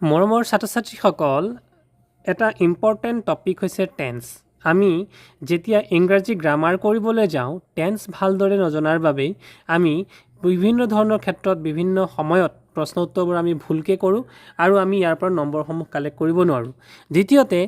মৰমৰ ছাত্ৰ-ছাত্ৰীসকল এটা ইম্পৰ্টেণ্ট টপিক হৈছে টেন্স। আমি যেতিয়া ইংৰাজী গ্ৰামাৰ কৰিবলৈ যাওঁ টেন্স ভালদৰে নজনাৰ বাবেই আমি বিভিন্ন ধৰণৰ ক্ষেত্ৰত বিভিন্ন সময়ত প্ৰশ্ন উত্তৰবোৰ আমি ভুলকৈ কৰোঁ আৰু আমি ইয়াৰ পৰা নম্বৰসমূহ কালেক্ট কৰিব নোৱাৰোঁ। দ্বিতীয়তে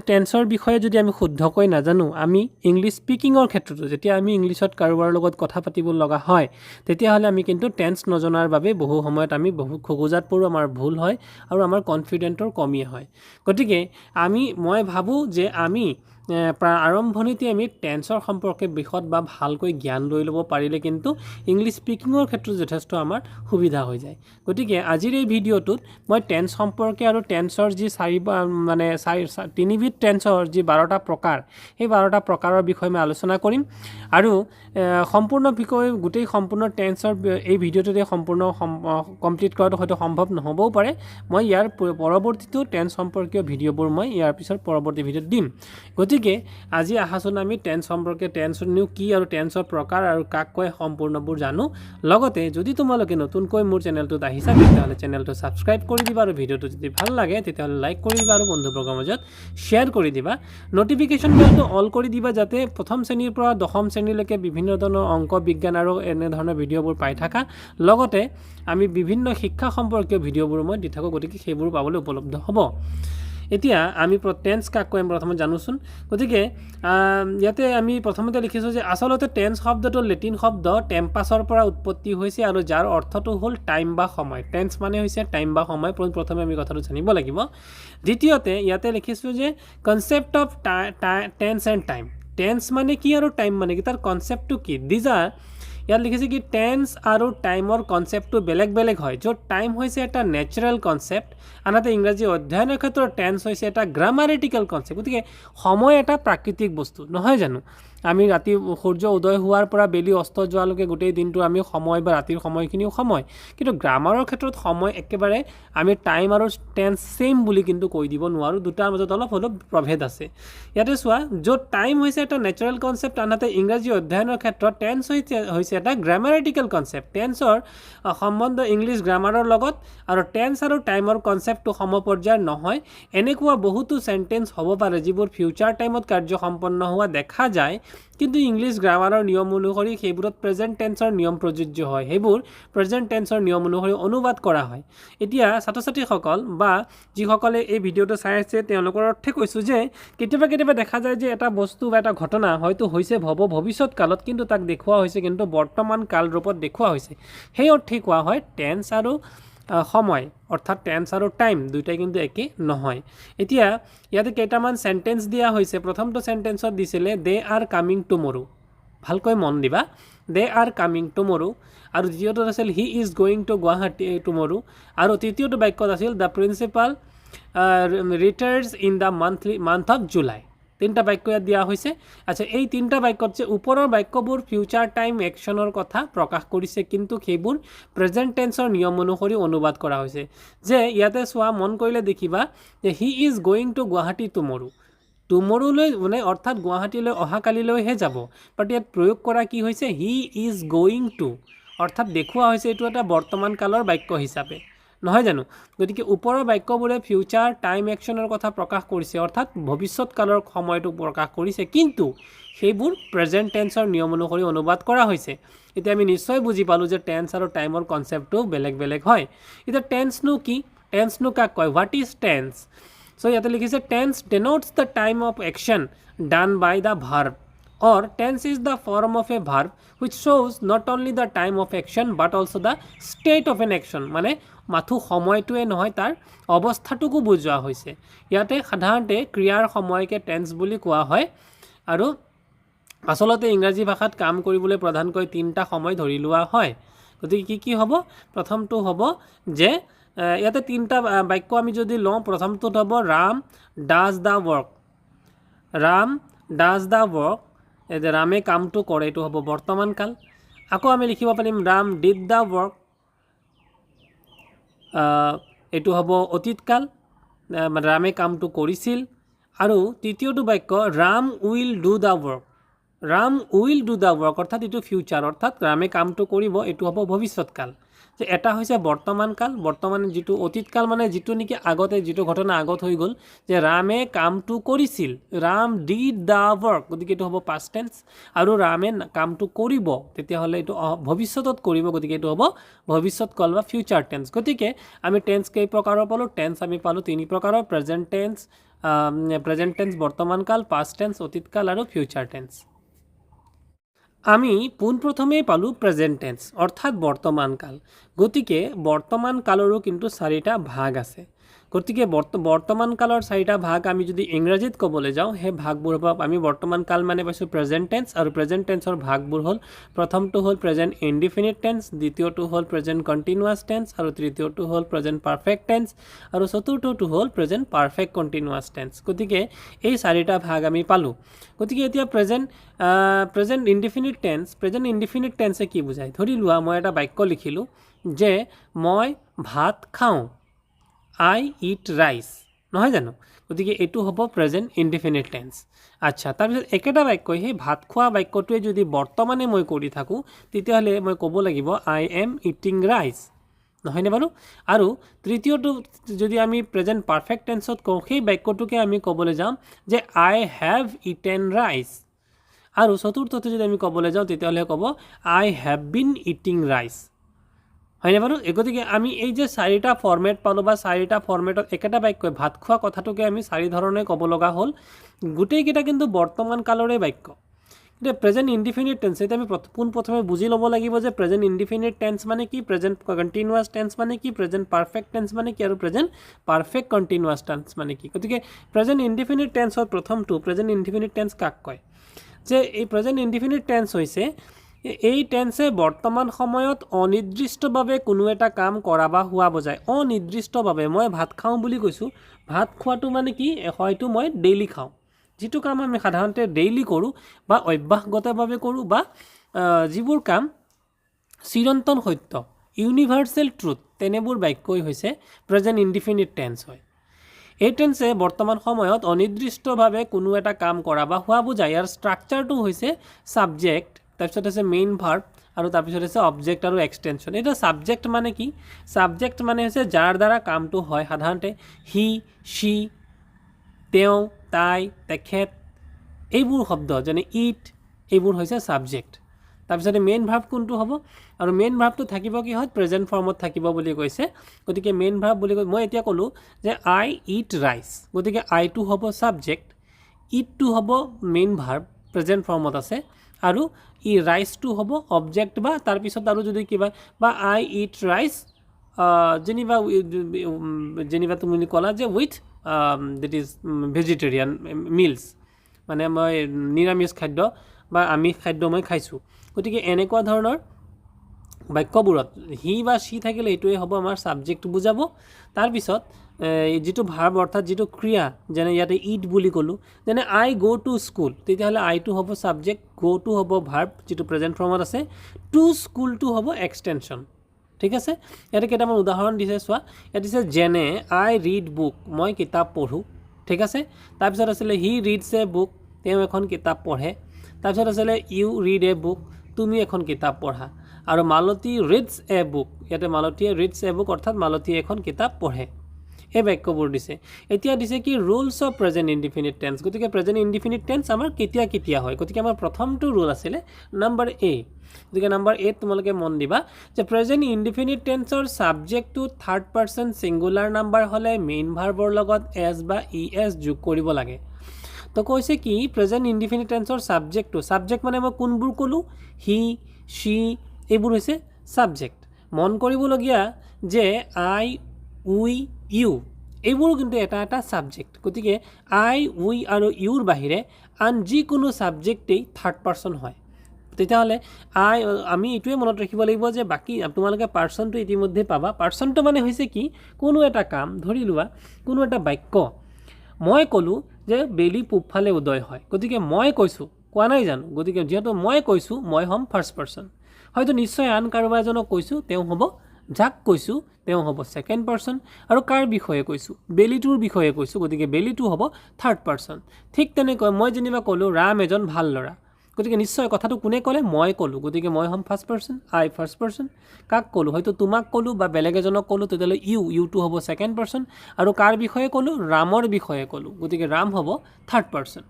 টেন্সৰ বিষয়ে যদি আমি শুদ্ধকৈ নাজানো আমি ইংলিছ স্পিকিঙৰ ক্ষেত্ৰতো যেতিয়া আমি ইংলিছত কাৰোবাৰ লগত কথা পাতিব লগা হয় তেতিয়াহ'লে আমি কিন্তু টেন্স নজনাৰ বাবে বহু সময়ত আমি বহু খোকোজাত পৰোঁ, আমাৰ ভুল হয় আৰু আমাৰ কনফিডেণ্টৰ কমি হয়। গতিকে মই ভাবোঁ যে আমি আৰম্ভণিতে আমি টেন্সৰ সম্পৰ্কে বিশদ বা ভালকৈ জ্ঞান লৈ ল'ব পাৰিলে কিন্তু ইংলিছ স্পিকিঙৰ ক্ষেত্ৰত যথেষ্ট আমাৰ সুবিধা হৈ যায়। গতিকে আজিৰ এই ভিডিঅ'টোত মই টেন্স সম্পৰ্কে আৰু টেন্সৰ যি তিনিবিধ টেন্সৰ যি 12টা প্ৰকাৰ সেই 12টা প্ৰকাৰৰ বিষয়ে মই আলোচনা কৰিম আৰু সম্পূৰ্ণ বিষয় গোটেই সম্পূৰ্ণ টেন্সৰ এই ভিডিঅ'টোতে সম্পূৰ্ণ কমপ্লিট কৰাটো হয়তো সম্ভৱ নহ'বও পাৰে। মই ইয়াৰ পৰৱৰ্তীটো টেন্স সম্পৰ্কীয় ভিডিঅ'বোৰ মই ইয়াৰ পিছত পৰৱৰ্তী ভিডিঅ'ত দিম। গতিকে আজি আহাচোন আমি টেন্স সম্পৰ্কে টেন্সনো কি আৰু টেন্সৰ প্ৰকাৰ আৰু কাক কয় সম্পূৰ্ণবোৰ জানো। লগতে যদি তোমালোকে নতুনকৈ মোৰ চেনেলটোত আহিছা তেতিয়াহ'লে চেনেলটো ছাবস্ক্ৰাইব কৰি দিবা আৰু ভিডিঅ'টো যদি ভাল লাগে তেতিয়াহ'লে লাইক কৰি দিবা আৰু বন্ধুবৰ্গৰ মাজত শ্বেয়াৰ কৰি দিবা। নটিফিকেশ্যন বেলটো অল কৰি দিবা যাতে প্ৰথম শ্ৰেণীৰ পৰা দশম শ্ৰেণীলৈকে বিভিন্ন ধৰণৰ অংক বিজ্ঞান আৰু এনেধৰণৰ ভিডিঅ'বোৰ পাই থাকা। লগতে আমি বিভিন্ন শিক্ষা সম্পৰ্কীয় ভিডিঅ'বোৰ মই দি থাকোঁ, গতিকে সেইবোৰ পাবলৈ উপলব্ধ হ'ব। এতিয়া আমি টেন্স কাক কয় প্ৰথমে জানোচোন। গতিকে ইয়াতে আমি প্ৰথমতে লিখিছোঁ যে আচলতে টেন্স শব্দটো লেটিন শব্দ টেম্পাছৰ পৰা উৎপত্তি হৈছে আৰু যাৰ অৰ্থটো হ'ল টাইম বা সময়। টেন্স মানে হৈছে টাইম বা সময়, প্ৰথমে আমি কথাটো জানিব লাগিব। দ্বিতীয়তে ইয়াতে লিখিছোঁ যে concept of tense and time. Tense মানে কি আৰু টাইম মানে কি, তাৰ কনচেপ্টটো কি। ইয়াত লিখিছে কি টেন্স আৰু টাইমৰ কনচেপ্টটো বেলেগ বেলেগ হয়, য'ত টাইম হৈছে এটা নেচাৰেল কনচেপ্ট, আনহাতে ইংৰাজী অধ্যয়নৰ ক্ষেত্ৰত টেন্স হৈছে এটা গ্ৰামাৰেটিকেল কনচেপ্ট। গতিকে সময় এটা প্ৰাকৃতিক বস্তু নহয় জানো। আমি ৰাতি সূৰ্য উদয় হোৱাৰ পৰা বেলি অস্ত যোৱালৈকে গোটেই দিনটো আমি সময় বা ৰাতিৰ সময়খিনিও সময়, কিন্তু গ্ৰামাৰৰ ক্ষেত্ৰত সময় একেবাৰে আমি টাইম আৰু টেন্স ছেইম বুলি কিন্তু কৈ দিব নোৱাৰোঁ, দুটাৰ মাজত অলপ হ'লেও প্ৰভেদ আছে। ইয়াতে চোৱা, য'ত টাইম হৈছে এটা নেচাৰেল কনচেপ্ট আনহাতে ইংৰাজী অধ্যয়নৰ ক্ষেত্ৰত টেন্স হৈছে এটা গ্ৰামাৰেটিকেল কনচেপ্ট। টেন্সৰ সম্বন্ধ ইংলিছ গ্ৰামাৰৰ লগত আৰু টেন্স আৰু টাইমৰ কনচেপ্টটো সমপৰ্যায়ৰ নহয়। এনেকুৱা বহুতো চেণ্টেন্স হ'ব পাৰে যিবোৰ ফিউচাৰ টাইমত কাৰ্য সম্পন্ন হোৱা দেখা যায়, কিন্তু ইংলিছ গ্ৰামাৰৰ নিয়ম অনুসৰি সেইবোৰত প্ৰেজেণ্ট টেন্সৰ নিয়ম প্ৰযোজ্য হয়, সেইবোৰ প্ৰেজেণ্ট টেন্সৰ নিয়ম অনুসৰি অনুবাদ কৰা হয়। এতিয়া ছাত্ৰ ছাত্ৰীসকল বা যিসকলে এই ভিডিঅ'টো চাই আছে তেওঁলোকৰ অৰ্থে কৈছোঁ যে কেতিয়াবা দেখা যায় যে এটা বস্তু বা এটা ঘটনা হয়তো হৈছে ভৱিষ্যত কালত, কিন্তু তাক দেখুওৱা হৈছে কিন্তু বৰ্তমান কাল ৰূপত দেখুওৱা হৈছে। সেই অৰ্থেই কোৱা হয় টেন্স আৰু সময়, অৰ্থাৎ টেন্স আৰু টাইম দুয়োটাই কিন্তু একে নহয়। এতিয়া ইয়াতে কেইটামান চেণ্টেন্স দিয়া হৈছে। প্ৰথমটো চেণ্টেন্সত দিছিলে দে আৰ কামিং টুমৰো, ভালকৈ মন দিবা, দে আৰ কামিং টুমৰো। আৰু দ্বিতীয়টোত আছিল he is going to Guwahati tomorrow. আৰু তৃতীয়টো বাক্যত আছিল the principal retires in the month of July. তিনিটা বাক্য ইয়াত দিয়া হৈছে। আচ্ছা, এই তিনিটা বাক্যত যে ওপৰৰ বাক্যবোৰ ফিউচাৰ টাইম একশ্যনৰ কথা প্ৰকাশ কৰিছে, কিন্তু সেইবোৰ প্ৰেজেণ্ট টেন্সৰ নিয়ম অনুসৰি অনুবাদ কৰা হৈছে। যে ইয়াতে চোৱা, মন কৰিলে দেখিবা যে he is going to Guwahati টুমৰোলৈ মানে অৰ্থাৎ গুৱাহাটীলৈ অহাকালিলৈহে যাব, বাট ইয়াত প্ৰয়োগ কৰা কি হৈছে হি ইজ গোয়িং টু, অৰ্থাৎ দেখুওৱা হৈছে এইটো এটা বৰ্তমান কালৰ বাক্য হিচাপে, নহয় জানো। গতিকে ওপৰৰ বাক্যবোৰে ফিউচাৰ টাইম একশ্যনৰ কথা প্ৰকাশ কৰিছে, অৰ্থাৎ ভৱিষ্যত কালৰ সময়টো প্ৰকাশ কৰিছে, কিন্তু সেইবোৰ প্ৰেজেণ্ট টেন্সৰ নিয়ম অনুসৰি অনুবাদ কৰা হৈছে। এতিয়া আমি নিশ্চয় বুজি পালোঁ যে টেন্স আৰু টাইমৰ কনচেপ্টটো বেলেগ বেলেগ হয়। এতিয়া টেন্সনো কি, টেন্সনো কাক কয়, হোৱাট ইজ টেন্স। চ' ইয়াতে লিখিছে tense denotes the time of action done by the verb, or tense is the form of a verb which shows not only the time of action but also the state of an action, মানে মাথো সময়টোৱে নহয় তাৰ অৱস্থাটোকো বুজোৱা হৈছে। ইয়াতে সাধাৰণতে ক্ৰিয়াৰ সময়কে টেন্স বুলি কোৱা হয় আৰু আচলতে ইংৰাজী ভাষাত কাম কৰিবলৈ প্ৰধানকৈ তিনিটা সময় ধৰি লোৱা হয়। গতিকে কি হ'ব, প্ৰথমটো হ'ব যে ইয়াতে তিনিটা বাক্য আমি যদি লওঁ, প্ৰথমটোত হ'ব Ram does the work, Ram does the work, যে ৰামে কামটো কৰে, এইটো হ'ব বৰ্তমান কাল। আকৌ আমি লিখিব পাৰিম ৰাম ডিড দ্য ৱৰ্ক, এইটো হ'ব অতীত কাল, ৰামে কামটো কৰিছিল। আৰু তৃতীয়টো বাক্য Ram will do the work, Ram will do the work অৰ্থাৎ এইটো ফিউচাৰ অৰ্থাৎ ৰামে কামটো কৰিব এইটো হ'ব ভৱিষ্যৎকাল যে এটা হৈছে বৰ্তমান কাল বৰ্তমান যিটো অতীতকাল মানে যিটো নেকি আগতে যিটো ঘটনা আগত হৈ গ'ল যে ৰামে কামটো কৰিছিল ৰাম ডিড দ্য ৱৰ্ক গতিকে এইটো হ'ব পাষ্ট টেন্স আৰু ৰামে কামটো কৰিব তেতিয়াহ'লে এইটো ভৱিষ্যতত কৰিব গতিকে এইটো হ'ব ভৱিষ্যৎ কাল বা ফিউচাৰ টেন্স গতিকে আমি টেন্স কেই প্ৰকাৰৰ পালোঁ টেন্স আমি পালোঁ তিনি প্ৰকাৰৰ প্ৰেজেণ্ট টেন্স বৰ্তমান কাল পাষ্ট টেন্স অতীতকাল আৰু ফিউচাৰ টেন্স আমি পোনপ্ৰথমেই পালোঁ প্ৰেজেণ্ট টেন্স অৰ্থাৎ বৰ্তমান কাল গতিকে বৰ্তমান কালৰো কিন্তু চাৰিটা ভাগ আছে গতিকে বৰ্তমান কালৰ চাৰিটা ভাগ আমি যদি ইংৰাজীত ক'বলৈ যাওঁ সেই ভাগবোৰ হ'ব আমি বৰ্তমান কাল মানে পাইছোঁ প্ৰেজেণ্ট টেন্স আৰু প্ৰেজেণ্ট টেন্সৰ ভাগবোৰ হ'ল প্ৰথমটো হ'ল প্ৰেজেণ্ট ইনডিফিনিট টেন্স দ্বিতীয়টো হ'ল প্ৰেজেণ্ট কণ্টিনিউৱাছ টেন্স আৰু তৃতীয়টো হ'ল প্ৰেজেণ্ট পাৰফেক্ট টেন্স আৰু চতুৰ্থটো হ'ল প্ৰেজেণ্ট পাৰফেক্ট কণ্টিনিউৱাছ টেন্স গতিকে এই চাৰিটা ভাগ আমি পালোঁ গতিকে এতিয়া প্ৰেজেণ্ট ইনডিফিনিট টেন্সে কি বুজায় ধৰি লোৱা মই এটা বাক্য লিখিলোঁ যে মই ভাত খাওঁ আই ইট ৰাইচ নহয় জানো গতিকে এইটো হ'ব প্ৰেজেণ্ট ইনডিফিনিট টেন্স আচ্ছা তাৰপিছত একেটা বাক্যই সেই ভাত খোৱা বাক্যটোৱে যদি বৰ্তমানে মই কৰি থাকোঁ তেতিয়াহ'লে মই ক'ব লাগিব আই এম ইটিং ৰাইচ নহয়নে বাৰু আৰু তৃতীয়টো যদি আমি প্ৰেজেণ্ট পাৰফেক্ট টেন্সত কওঁ সেই বাক্যটোকে আমি ক'বলৈ যাম যে আই হেভ ইটেন ৰাইচ আৰু চতুৰ্থটো যদি আমি ক'বলৈ যাওঁ তেতিয়াহ'লে ক'ব আই হেভ বিন ইটিং ৰাইচ হয়নে বাৰু গতিকে আমি এই যে চাৰিটা ফৰ্মেট পালোঁ বা চাৰিটা ফৰ্মেটত একেটা বাক্যই ভাত খোৱা কথাটোকে আমি চাৰি ধৰণে ক'ব লগা হ'ল গোটেইকেইটা কিন্তু বৰ্তমান কালৰে বাক্য এতিয়া প্ৰেজেণ্ট ইনডিফিনিট টেন্স এতিয়া আমি পোনপ্ৰথমে বুজি ল'ব লাগিব যে প্ৰেজেণ্ট ইনডিফিনিট টেন্স মানে কি প্ৰেজেণ্ট কণ্টিনিউৱাছ টেন্স মানে কি প্ৰেজেণ্ট পাৰফেক্ট টেন্স মানে কি আৰু প্ৰেজেণ্ট পাৰফেক্ট কণ্টিনিউৱাছ টেন্স মানে কি গতিকে প্ৰেজেণ্ট ইনডিফিনিট টেন্সৰ প্ৰথমটো প্ৰেজেণ্ট ইনডিফিনিট টেন্স কাক কয় যে এই প্ৰেজেণ্ট ইনডিফিনিট টেন্স হৈছে এই টেন্সে বৰ্তমান সময়ত অনিৰ্দিষ্টভাৱে কোনো এটা কাম কৰা বা হোৱা বুজায় অনিৰ্দিষ্টভাৱে মই ভাত খাওঁ বুলি কৈছোঁ ভাত খোৱাটো মানে কি হয়তো মই ডেইলি খাওঁ যিটো কাম আমি সাধাৰণতে ডেইলি কৰোঁ বা অভ্যাসগতভাৱে কৰোঁ বা যিবোৰ কাম চিৰন্তন সত্য ইউনিভাৰ্চেল ট্ৰুথ তেনেবোৰ বাক্যই হৈছে প্ৰেজেণ্ট ইনডিফিনিট টেন্স হয় এই টেন্সে বৰ্তমান সময়ত অনিৰ্দিষ্টভাৱে কোনো এটা কাম কৰা বা হোৱা বুজায় ইয়াৰ ষ্ট্ৰাকচাৰটো হৈছে ছাবজেক্ট তাৰপিছত হৈছে মেইন ভাৰ্ব আৰু তাৰপিছত হৈছে অবজেক্ট আৰু এক্সটেনশ্যন এটা ছাবজেক্ট মানে কি ছাবজেক্ট মানে হৈছে যাৰ দ্বাৰা কামটো হয় সাধাৰণতে হি শ্বি তেওঁ তাই তেখেত এইবোৰ শব্দ যেনে ইট এইবোৰ হৈছে ছাবজেক্ট তাৰপিছতে মেইন ভাৰ্ব কোনটো হ'ব আৰু মেইন ভাৰ্বটো থাকিব কি হয় প্ৰেজেণ্ট ফৰ্মত থাকিব বুলি কৈছে গতিকে মেইন ভাৰ্ব বুলি কৈ মই এতিয়া ক'লোঁ যে আই ইট ৰাইচ গতিকে আইটো হ'ব ছাবজেক্ট ইটটো হ'ব মেইন ভাৰ্ব প্ৰেজেণ্ট ফৰ্মত আছে আৰু ই ৰাইচটো হ'ব অবজেক্ট বা তাৰপিছত আৰু যদি কিবা বা আই ইট ৰাইচ যেনিবা তুমি ক'লা যে with that is vegetarian meals মানে মই নিৰামিষ খাদ্য বা আমিষ খাদ্য মই খাইছোঁ গতিকে এনেকুৱা ধৰণৰ বাক্যবোৰত হি বা সি থাকিলে এইটোৱে হ'ব আমাৰ ছাবজেক্ট বুজাব তাৰপিছত যিটো ভাৰ্ব অৰ্থাৎ যিটো ক্ৰিয়া যেনে ইয়াতে ইট বুলি ক'লোঁ যেনে আই গ' টু স্কুল তেতিয়াহ'লে আইটো হ'ব ছাবজেক্ট গ' টু হ'ব ভাৰ্ব যিটো প্ৰেজেণ্ট ফৰ্মত আছে টু স্কুলটো হ'ব এক্সটেনশ্যন ঠিক আছে ইয়াতে কেইটামান উদাহৰণ দিছে চোৱা ইয়াত দিছে যেনে আই ৰিড বুক মই কিতাপ পঢ়োঁ ঠিক আছে তাৰপিছত আছিলে হি ৰিডছ এ বুক তেওঁ এখন কিতাপ পঢ়ে তাৰপিছত আছিলে ইউ ৰিড এ বুক তুমি এখন কিতাপ পঢ়া আৰু মালতী ৰিডছ এ বুক ইয়াতে মালতীয়ে ৰিডছ এ বুক অৰ্থাৎ মালতীয়ে এখন কিতাপ পঢ়ে এই বাক্যবোৰ দিছে এতিয়া দিছে কি rules of present indefinite tense গতিকে প্ৰেজেণ্ট ইনডিফিনিট টেন্স আমাৰ কেতিয়া কেতিয়া হয় গতিকে আমাৰ প্ৰথমটো ৰুল আছিলে নম্বৰ এ গতিকে নম্বৰ এত তোমালোকে মন দিবা যে প্ৰেজেণ্ট ইনডিফিনিট টেন্সৰ ছাবজেক্টটো থাৰ্ড পাৰ্চন ছিংগুলাৰ নাম্বাৰ হ'লে মেইন ভাৰ্বৰ লগত এছ বা ই এছ যোগ কৰিব লাগে তো কৈছে কি প্ৰেজেণ্ট ইনডিফিনিট টেন্সৰ ছাবজেক্ট মানে মই কোনবোৰ ক'লোঁ হি শ্বি এইবোৰ হৈছে ছাবজেক্ট মন কৰিবলগীয়া যে আই উই ইউ এইবোৰ কিন্তু এটা এটা ছাবজেক্ট গতিকে আই উই আৰু ইউৰ বাহিৰে আন যিকোনো ছাবজেক্টেই থাৰ্ড পাৰ্চন হয় তেতিয়াহ'লে আমি এইটোৱে মনত ৰাখিব লাগিব যে বাকী তোমালোকে পাৰ্চনটো ইতিমধ্যে পাবা পাৰ্চনটো মানে হৈছে কি কোনো এটা কাম ধৰি লোৱা কোনো এটা বাক্য মই ক'লোঁ যে বেলি পূবফালে উদয় হয় গতিকে মই কৈছোঁ কোৱা নাই জানো গতিকে যিহেতু মই কৈছোঁ মই হ'ম ফাৰ্ষ্ট পাৰ্চন হয়তো নিশ্চয় আন কাৰোবাৰ এজনক কৈছোঁ তেওঁ হ'ব যাক কৈছোঁ তেওঁ হ'ব ছেকেণ্ড পাৰ্চন আৰু কাৰ বিষয়ে কৈছোঁ বেলিটোৰ বিষয়ে কৈছোঁ গতিকে বেলিটো হ'ব থাৰ্ড পাৰ্চন ঠিক তেনেকৈ মই যেনিবা ক'লোঁ ৰাম এজন ভাল ল'ৰা গতিকে নিশ্চয় কথাটো কোনে ক'লে মই ক'লোঁ গতিকে মই হ'ম ফাৰ্ষ্ট পাৰ্চন আই ফাৰ্ষ্ট পাৰ্চন কাক ক'লোঁ হয়তো তোমাক ক'লোঁ বা বেলেগ এজনক ক'লোঁ তেতিয়াহ'লে ইউটো হ'ব ছেকেণ্ড পাৰ্চন আৰু কাৰ বিষয়ে ক'লোঁ ৰামৰ বিষয়ে ক'লোঁ গতিকে ৰাম হ'ব থাৰ্ড পাৰ্চন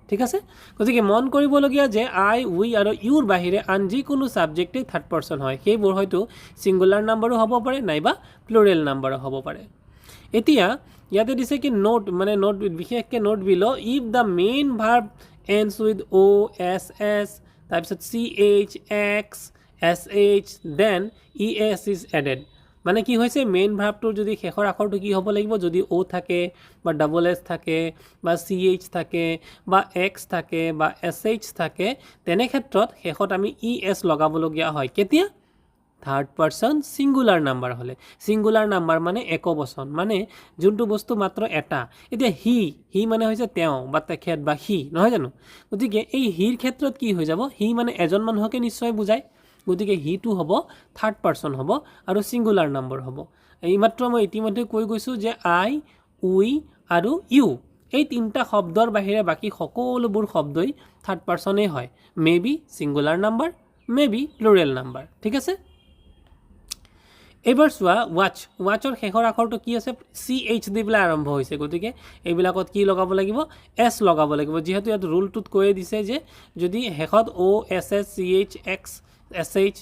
ঠিক আছে গতিকে মন কৰিবলগীয়া যে আই উই আৰু ইউৰ বাহিৰে আন যিকোনো ছাবজেক্টেই থাৰ্ড পাৰ্চন হয় সেইবোৰ হয়তো ছিংগুলাৰ নাম্বাৰো হ'ব পাৰে নাইবা প্লুৰেল নাম্বাৰো হ'ব পাৰে এতিয়া ইয়াতে দিছে কি নোট মানে নোট বিশেষকৈ note below' if the main verb ends with O' S S তাৰপিছত C H X S H then E S is added মানে কি হৈছে মেইন ভাৰ্বটোৰ যদি শেষৰ আখৰটো কি হ'ব লাগিব যদি অ' থাকে বা ডাবল এছ থাকে বা চি এইচ থাকে বা এক্স থাকে বা এছ এইচ থাকে তেনে ক্ষেত্ৰত শেষত আমি ই এছ লগাবলগীয়া হয় কেতিয়া থাৰ্ড পাৰ্চন ছিংগুলাৰ নাম্বাৰ হ'লে ছিংগুলাৰ নাম্বাৰ মানে একবচন মানে যোনটো বস্তু মাত্ৰ এটা এতিয়া হি মানে হৈছে তেওঁ বা তেখেত বা সি নহয় জানো গতিকে এই হিৰ ক্ষেত্ৰত কি হৈ যাব হি মানে এজন মানুহকে নিশ্চয় বুজায় গতিকে হিটো হ'ব থাৰ্ড পাৰ্চন হ'ব আৰু ছিংগুলাৰ নাম্বাৰ হ'ব এইমাত্ৰ মই ইতিমধ্যে কৈ গৈছোঁ যে আই উই আৰু ইউ এই তিনিটা শব্দৰ বাহিৰে বাকী সকলোবোৰ শব্দই থাৰ্ড পাৰ্চনেই হয় may be singular number may be plural number ঠিক আছে এইবাৰ চোৱা ৱাচৰ শেষৰ আখৰটো কি আছে চি এইচ দি পেলাই আৰম্ভ হৈছে গতিকে এইবিলাকত কি লগাব লাগিব এছ লগাব লাগিব যিহেতু ইয়াত ৰুলটোত কৈয়ে দিছে যে যদি শেষত O' S S C H X S H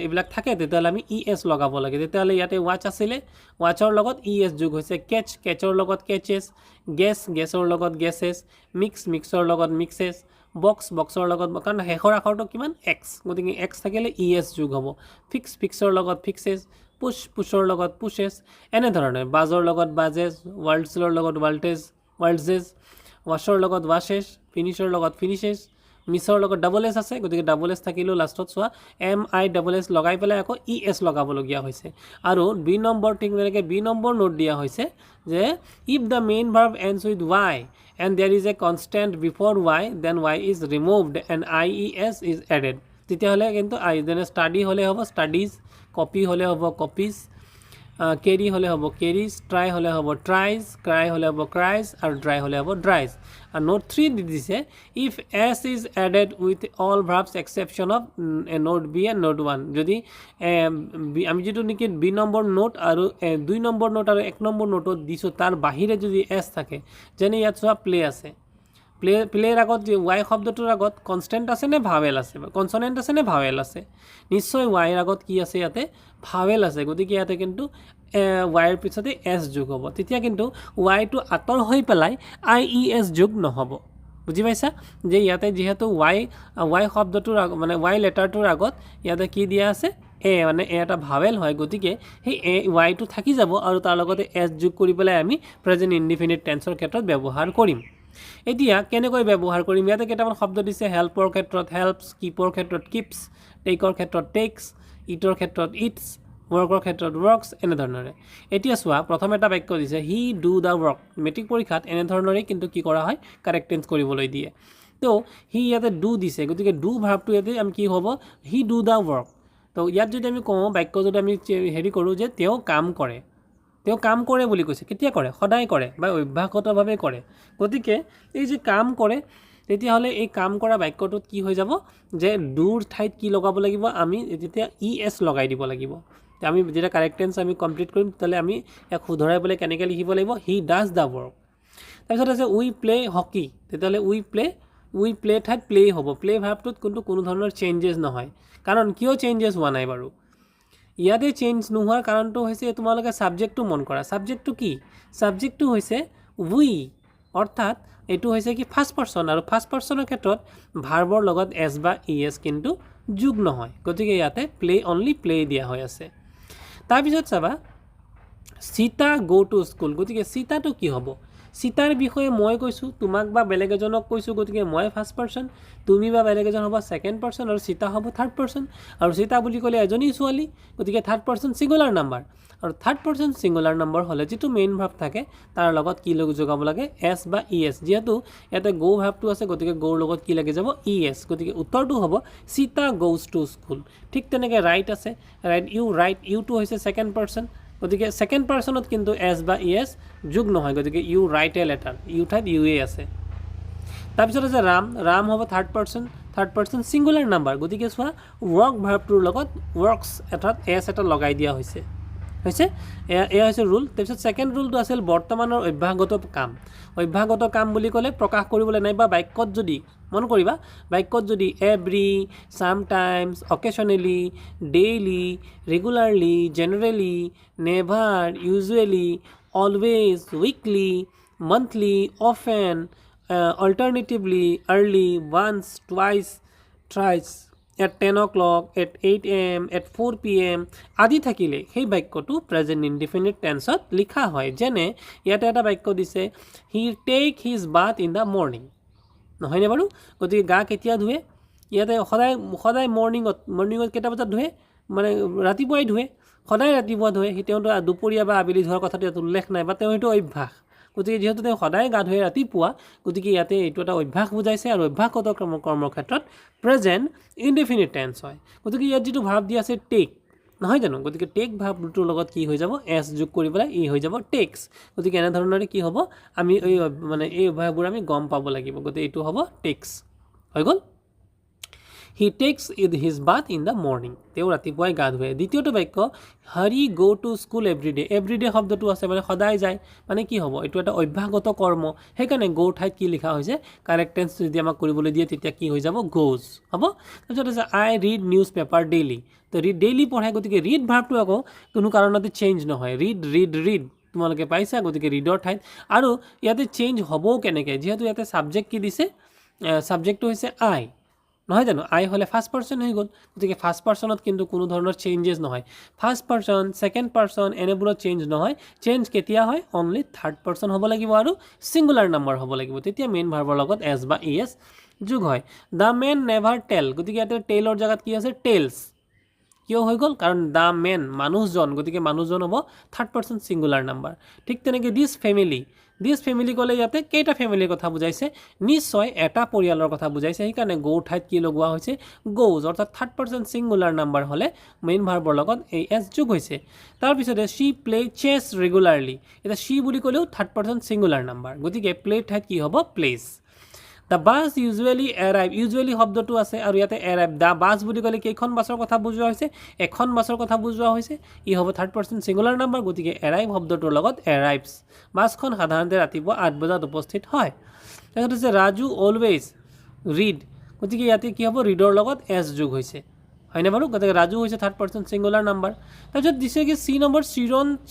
এইবিলাক থাকে তেতিয়াহ'লে আমি ই এছ লগাব লাগে তেতিয়াহ'লে ইয়াতে ৱাচ আছিলে ৱাচৰ লগত ই এছ যোগ হৈছে কেচৰ লগত কেচেছ গেছৰ লগত গেছেছ মিক্সৰ লগত মিক্সেছ বক্সৰ লগত কাৰণ শেষৰ আখৰটো কিমান এক্স গতিকে এক্স থাকিলে ই এছ যোগ হ'ব ফিক্সৰ লগত ফিক্সেছ পুছৰ লগত পুছেছ এনেধৰণে বাজৰ লগত বাজেছ ৱাৰ্ল্ডছৰ লগত ৱাৰ্ল্ডজেছ ৱাছৰ লগত ৱাছেছ ফিনিছৰ লগত ফিনিছেছ মিছৰ লগত ডাবল এছ আছে গতিকে ডাবল এছ থাকিলেও লাষ্টত চোৱা MI লগাই পেলাই আকৌ ই এছ লগাবলগীয়া হৈছে আৰু 2 নম্বৰ ঠিক তেনেকৈ 2 নম্বৰ নোট দিয়া হৈছে যে if the main verb ends with Y and there is a consonant before Y then Y is removed and IES is added তেতিয়াহ'লে কিন্তু যেনে ষ্টাডি হ'লে হ'ব ষ্টাডিজ কপি হ'লে হ'ব কপিজ কেৰি হ'লে হ'ব কেৰিজ ট্ৰাই হ'লে হ'ব ট্ৰাইজ ক্ৰাই হ'লে হ'ব ক্ৰাইজ আৰু ড্ৰাই হ'লে হ'ব ড্ৰাইজ আৰু নোট 3 দি দিছে if S is added with all verbs exception of note B and note 1 যদি আমি যিটো নেকি 2 নম্বৰ নোট আৰু 2 নম্বৰ নোট আৰু 1 নম্বৰ নোটত দিছোঁ তাৰ বাহিৰে যদি এছ থাকে যেনে ইয়াত চোৱা প্লে আছে প্লেৰ আগত ৱাই শব্দটোৰ আগত কনষ্টেণ্ট আছে নে ভাৱেল আছে কনচনেণ্ট আছে নে ভাৱেল আছে নিশ্চয় ৱাইৰ আগত কি আছে ইয়াতে ভাৱেল আছে গতিকে ইয়াতে কিন্তু ৱাইৰ পিছতে এছ যোগ হ'ব তেতিয়া কিন্তু ৱাইটো আঁতৰ হৈ পেলাই IES যোগ নহ'ব বুজি পাইছা যে ইয়াতে যিহেতু ৱাই শব্দটোৰ মানে ৱাই লেটাৰটোৰ আগত ইয়াতে কি দিয়া আছে মানে এটা ভাৱেল হয় গতিকে সেই ৱাইটো থাকি যাব আৰু তাৰ লগতে এছ যোগ কৰি পেলাই আমি প্ৰেজেণ্ট ইনডিফিনিট টেন্সৰ ক্ষেত্ৰত ব্যৱহাৰ কৰিম এতিয়া কেনেকৈ ব্যৱহাৰ কৰিম ইয়াতে কেইটামান শব্দ দিছে হেল্পৰ ক্ষেত্ৰত হেল্পছ কিপৰ ক্ষেত্ৰত কিপছ টেকৰ ক্ষেত্ৰত টেক্স ইটৰ ক্ষেত্ৰত ইটছ ৱৰ্কৰ ক্ষেত্ৰত ৱৰ্কছ এনেধৰণৰে এতিয়া চোৱা প্ৰথম এটা বাক্য দিছে he do the work matric পৰীক্ষাত এনেধৰণেই কিন্তু কি কৰা হয় কাৰেক্ট টেন্স কৰিবলৈ দিয়ে তো হি ইয়াতে ডু দিছে গতিকে ডু ভাৰ্বটো ইয়াতে আমি কি হ'ব হি ডু দ্য ৱৰ্ক তো ইয়াত যদি আমি কওঁ বাক্য যদি আমি হেৰি কৰোঁ যে তেওঁ কাম কৰে বুলি কৈছে কেতিয়া কৰে সদায় কৰে বা অভ্যাসগতভাৱে কৰে গতিকে এই যে কাম কৰে তেতিয়াহ'লে এই কাম কৰা বাক্যটোত কি হৈ যাব যে ডুৰ ঠাইত কি লগাব লাগিব আমি তেতিয়া ES লগাই দিব লাগিব আমি যেতিয়া কাৰেক্ট টেন্স আমি কমপ্লিট কৰিম তেতিয়াহ'লে আমি ইয়াক শুধৰাই পেলাই কেনেকৈ লিখিব লাগিব হি ডাজ দ্য ৱৰ্ক তাৰপিছত আছে উই প্লে হকী তেতিয়াহ'লে উই প্লে ঠাইত প্লে হ'ব প্লে ভাৰ্বটোত কিন্তু কোনো ধৰণৰ চেঞ্জেছ নহয় কাৰণ কিয় চেঞ্জেছ হোৱা নাই বাৰু ইয়াতে চেঞ্জ নোহোৱাৰ কাৰণটো হৈছে তোমালোকে ছাবজেক্টটো মন কৰা ছাবজেক্টটো কি ছাবজেক্টটো হৈছে উই অৰ্থাৎ এইটো হৈছে কি ফাৰ্ষ্ট পাৰ্চন আৰু ফাৰ্ষ্ট পাৰ্চনৰ ক্ষেত্ৰত ভাৰ্বৰ লগত এছ বা ES কিন্তু যোগ নহয় গতিকে ইয়াতে অনলি প্লে দিয়া হৈ আছে তাৰপিছত চাবা সীতা গো টু স্কুল গতিকে সীতাটো কি হ'ব সীতাৰ বিষয়ে মই কৈছোঁ তোমাক বা বেলেগ এজনক কৈছোঁ গতিকে মই ফাৰ্ষ্ট পাৰ্চন তুমি বা বেলেগ এজন হ'ব ছেকেণ্ড পাৰ্চন আৰু সীতা হ'ব থাৰ্ড পাৰ্চন আৰু সীতা বুলি ক'লে এজনী ছোৱালী গতিকে থাৰ্ড পাৰ্চন ছিংগুলাৰ নাম্বাৰ আৰু থাৰ্ড পাৰ্চন ছিংগুলাৰ নাম্বাৰ হ'লে যিটো মেইন ভাৰ্ব থাকে তাৰ লগত কি যোগাব লাগে এছ বা ES যিহেতু ইয়াতে গো ভাৰ্বটো আছে গতিকে গৌৰ লগত কি লাগি যাব ES গতিকে উত্তৰটো হ'ব সীতা গোজ টু স্কুল ঠিক তেনেকৈ ৰাইট আছে ইউটো হৈছে ছেকেণ্ড পাৰ্চন গতিকে ছেকেণ্ড পাৰ্চনত কিন্তু এছ বা ES যোগ নহয় গতিকে you write a letter you ঠাইত ইউএ আছে তাৰপিছত আছে ৰাম হ'ব third third person singular number গতিকে চোৱা ৱৰ্ক ভাৰ্বটোৰ লগত ৱৰ্কছ এটাত এছ এটা লগাই দিয়া হৈছে এয়া হৈছে ৰুল তাৰপিছত ছেকেণ্ড ৰুলটো আছিল বৰ্তমানৰ অভ্যাসগত কাম বুলি ক'লে প্ৰকাশ কৰিবলৈ নাইবা বাক্যত যদি মন কৰিবা বাক্যত যদি every sometimes occasionally daily regularly generally never usually always weekly monthly, often, alternatively, early, once, twice, thrice, at 10 o'clock, at 8 a.m., at 4 p.m. আদি থাকিলে সেই বাক্যটো প্ৰেজেণ্ট ইনডিফিনিট টেন্সত লিখা হয় যেনে ইয়াতে এটা বাক্য দিছে he take his bath in the morning নহয়নে বাৰু গতিকে গা কেতিয়া ধুৱে ইয়াতে সদায় মৰ্ণিঙত কেইটা বজাত ধুৱে মানে ৰাতিপুৱাই ধুৱে সদায় ৰাতিপুৱা ধুৱে তেওঁতো দুপৰীয়া বা আবেলি ধোৱাৰ কথাটো ইয়াত উল্লেখ নাই বা তেওঁ সেইটো অভ্যাস গতিকে যিহেতু তেওঁ সদায় গা ধুৱে ৰাতিপুৱা গতিকে ইয়াতে এইটো এটা অভ্যাস বুজাইছে আৰু অভ্যাসগত কৰ্মৰ ক্ষেত্ৰত প্ৰেজেণ্ট ইনডিফিনিট টেন্স হয় গতিকে ইয়াত যিটো ভাৰ্ব দিয়া আছে টেক নহয় জানো গতিকে টেক ভাৰ্বটোৰ লগত কি হৈ যাব এছ যোগ কৰি পেলাই ই হৈ যাব টেক্স গতিকে এনেধৰণৰে কি হ'ব আমি এই অভ্যাসবোৰ আমি গম পাব লাগিব গতিকে এইটো হ'ব টেক্স হৈ গ'ল he takes his bath in the morning তেওঁ ৰাতিপুৱাই গা ধুৱে দ্বিতীয়টো বাক্য হাৰি গ' টু স্কুল এভৰিডে শব্দটো আছে মানে সদায় যায় মানে কি হ'ব এইটো এটা অভ্যাসগত কৰ্ম সেইকাৰণে গ' ঠাইত কি লিখা হৈছে কাৰেক্ট টেন্স যদি আমাক কৰিবলৈ দিয়ে তেতিয়া কি হৈ যাব গ'জ হ'ব তাৰপিছত আছে আই ৰিড নিউজ পেপাৰ ডেইলি তো ডেইলি পঢ়ে গতিকে ৰিড ভাৰ্বটো আকৌ কোনো কাৰণতে চেঞ্জ নহয় ৰিড তোমালোকে পাইছা গতিকে ৰিডৰ ঠাইত আৰু ইয়াতে চেঞ্জ হ'বও কেনেকৈ যিহেতু ইয়াতে ছাবজেক্ট কি দিছে ছাবজেক্টটো হৈছে আই নহয় জানো আই হ'লে ফাৰ্ষ্ট পাৰ্চন হৈ গ'ল গতিকে ফাৰ্ষ্ট পাৰ্চনত কিন্তু কোনো ধৰণৰ চেঞ্জেছ নহয় ফাৰ্ষ্ট পাৰ্চন ছেকেণ্ড পাৰ্চন এনেবোৰত চেঞ্জ নহয় চেঞ্জ কেতিয়া হয় অনলি থাৰ্ড পাৰ্চন হ'ব লাগিব আৰু ছিংগুলাৰ নাম্বাৰ হ'ব লাগিব তেতিয়া মেইন ভাৰ্বৰ লগত এছ বা ই এছ যোগ হয় দ্য মেন নেভাৰ টেল গতিকে ইয়াতে টেইলৰ জেগাত কি আছে টেইলছ কিয় হৈ গ'ল কাৰণ দ্য মেন মানুহজন গতিকে মানুহজন হ'ব থাৰ্ড পাৰ্চন ছিংগুলাৰ নাম্বাৰ ঠিক তেনেকৈ দিছ ফেমিলি ক'লে ইয়াতে কেইটা ফেমিলিৰ কথা বুজাইছে নিশ্চয় এটা পৰিয়ালৰ কথা বুজাইছে সেইকাৰণে গ' ঠাইত কি লগোৱা হৈছে গ'জ অৰ্থাৎ থাৰ্ড পাৰ্চন ছিংগুলাৰ নাম্বাৰ হ'লে মেইন ভাৰ্বৰ লগত এই এছ যোগ হৈছে তাৰপিছতে শ্বি প্লে চেছ ৰেগুলাৰলি এতিয়া শ্বি বুলি ক'লেও থাৰ্ড পাৰ্চন ছিংগুলাৰ নাম্বাৰ গতিকে প্লেৰ ঠাইত কি হ'ব প্লেচ দ্য বাছ ইউজুৱেলি শব্দটো আছে আৰু ইয়াতে এৰাইভ দ্য বাছ বুলি ক'লে কেইখন বাছৰ কথা বুজোৱা হৈছে এখন বাছৰ কথা বুজোৱা হৈছে ই হ'ব থাৰ্ড পাৰ্চন ছিংগুলাৰ নাম্বাৰ গতিকে এৰাইভ শব্দটোৰ লগত এৰাইভছ বাছখন সাধাৰণতে ৰাতিপুৱা 8 বজাত উপস্থিত হয় তাৰপিছত হৈছে ৰাজু অলৱেজ ৰিড গতিকে ইয়াতে কি হ'ব ৰিডৰ লগত এছ যোগ হৈছে হয়নে বাৰু গতিকে ৰাজু হৈছে থাৰ্ড পাৰ্চন ছিংগুলাৰ নাম্বাৰ তাৰপিছত দিছে কি চি নম্বৰ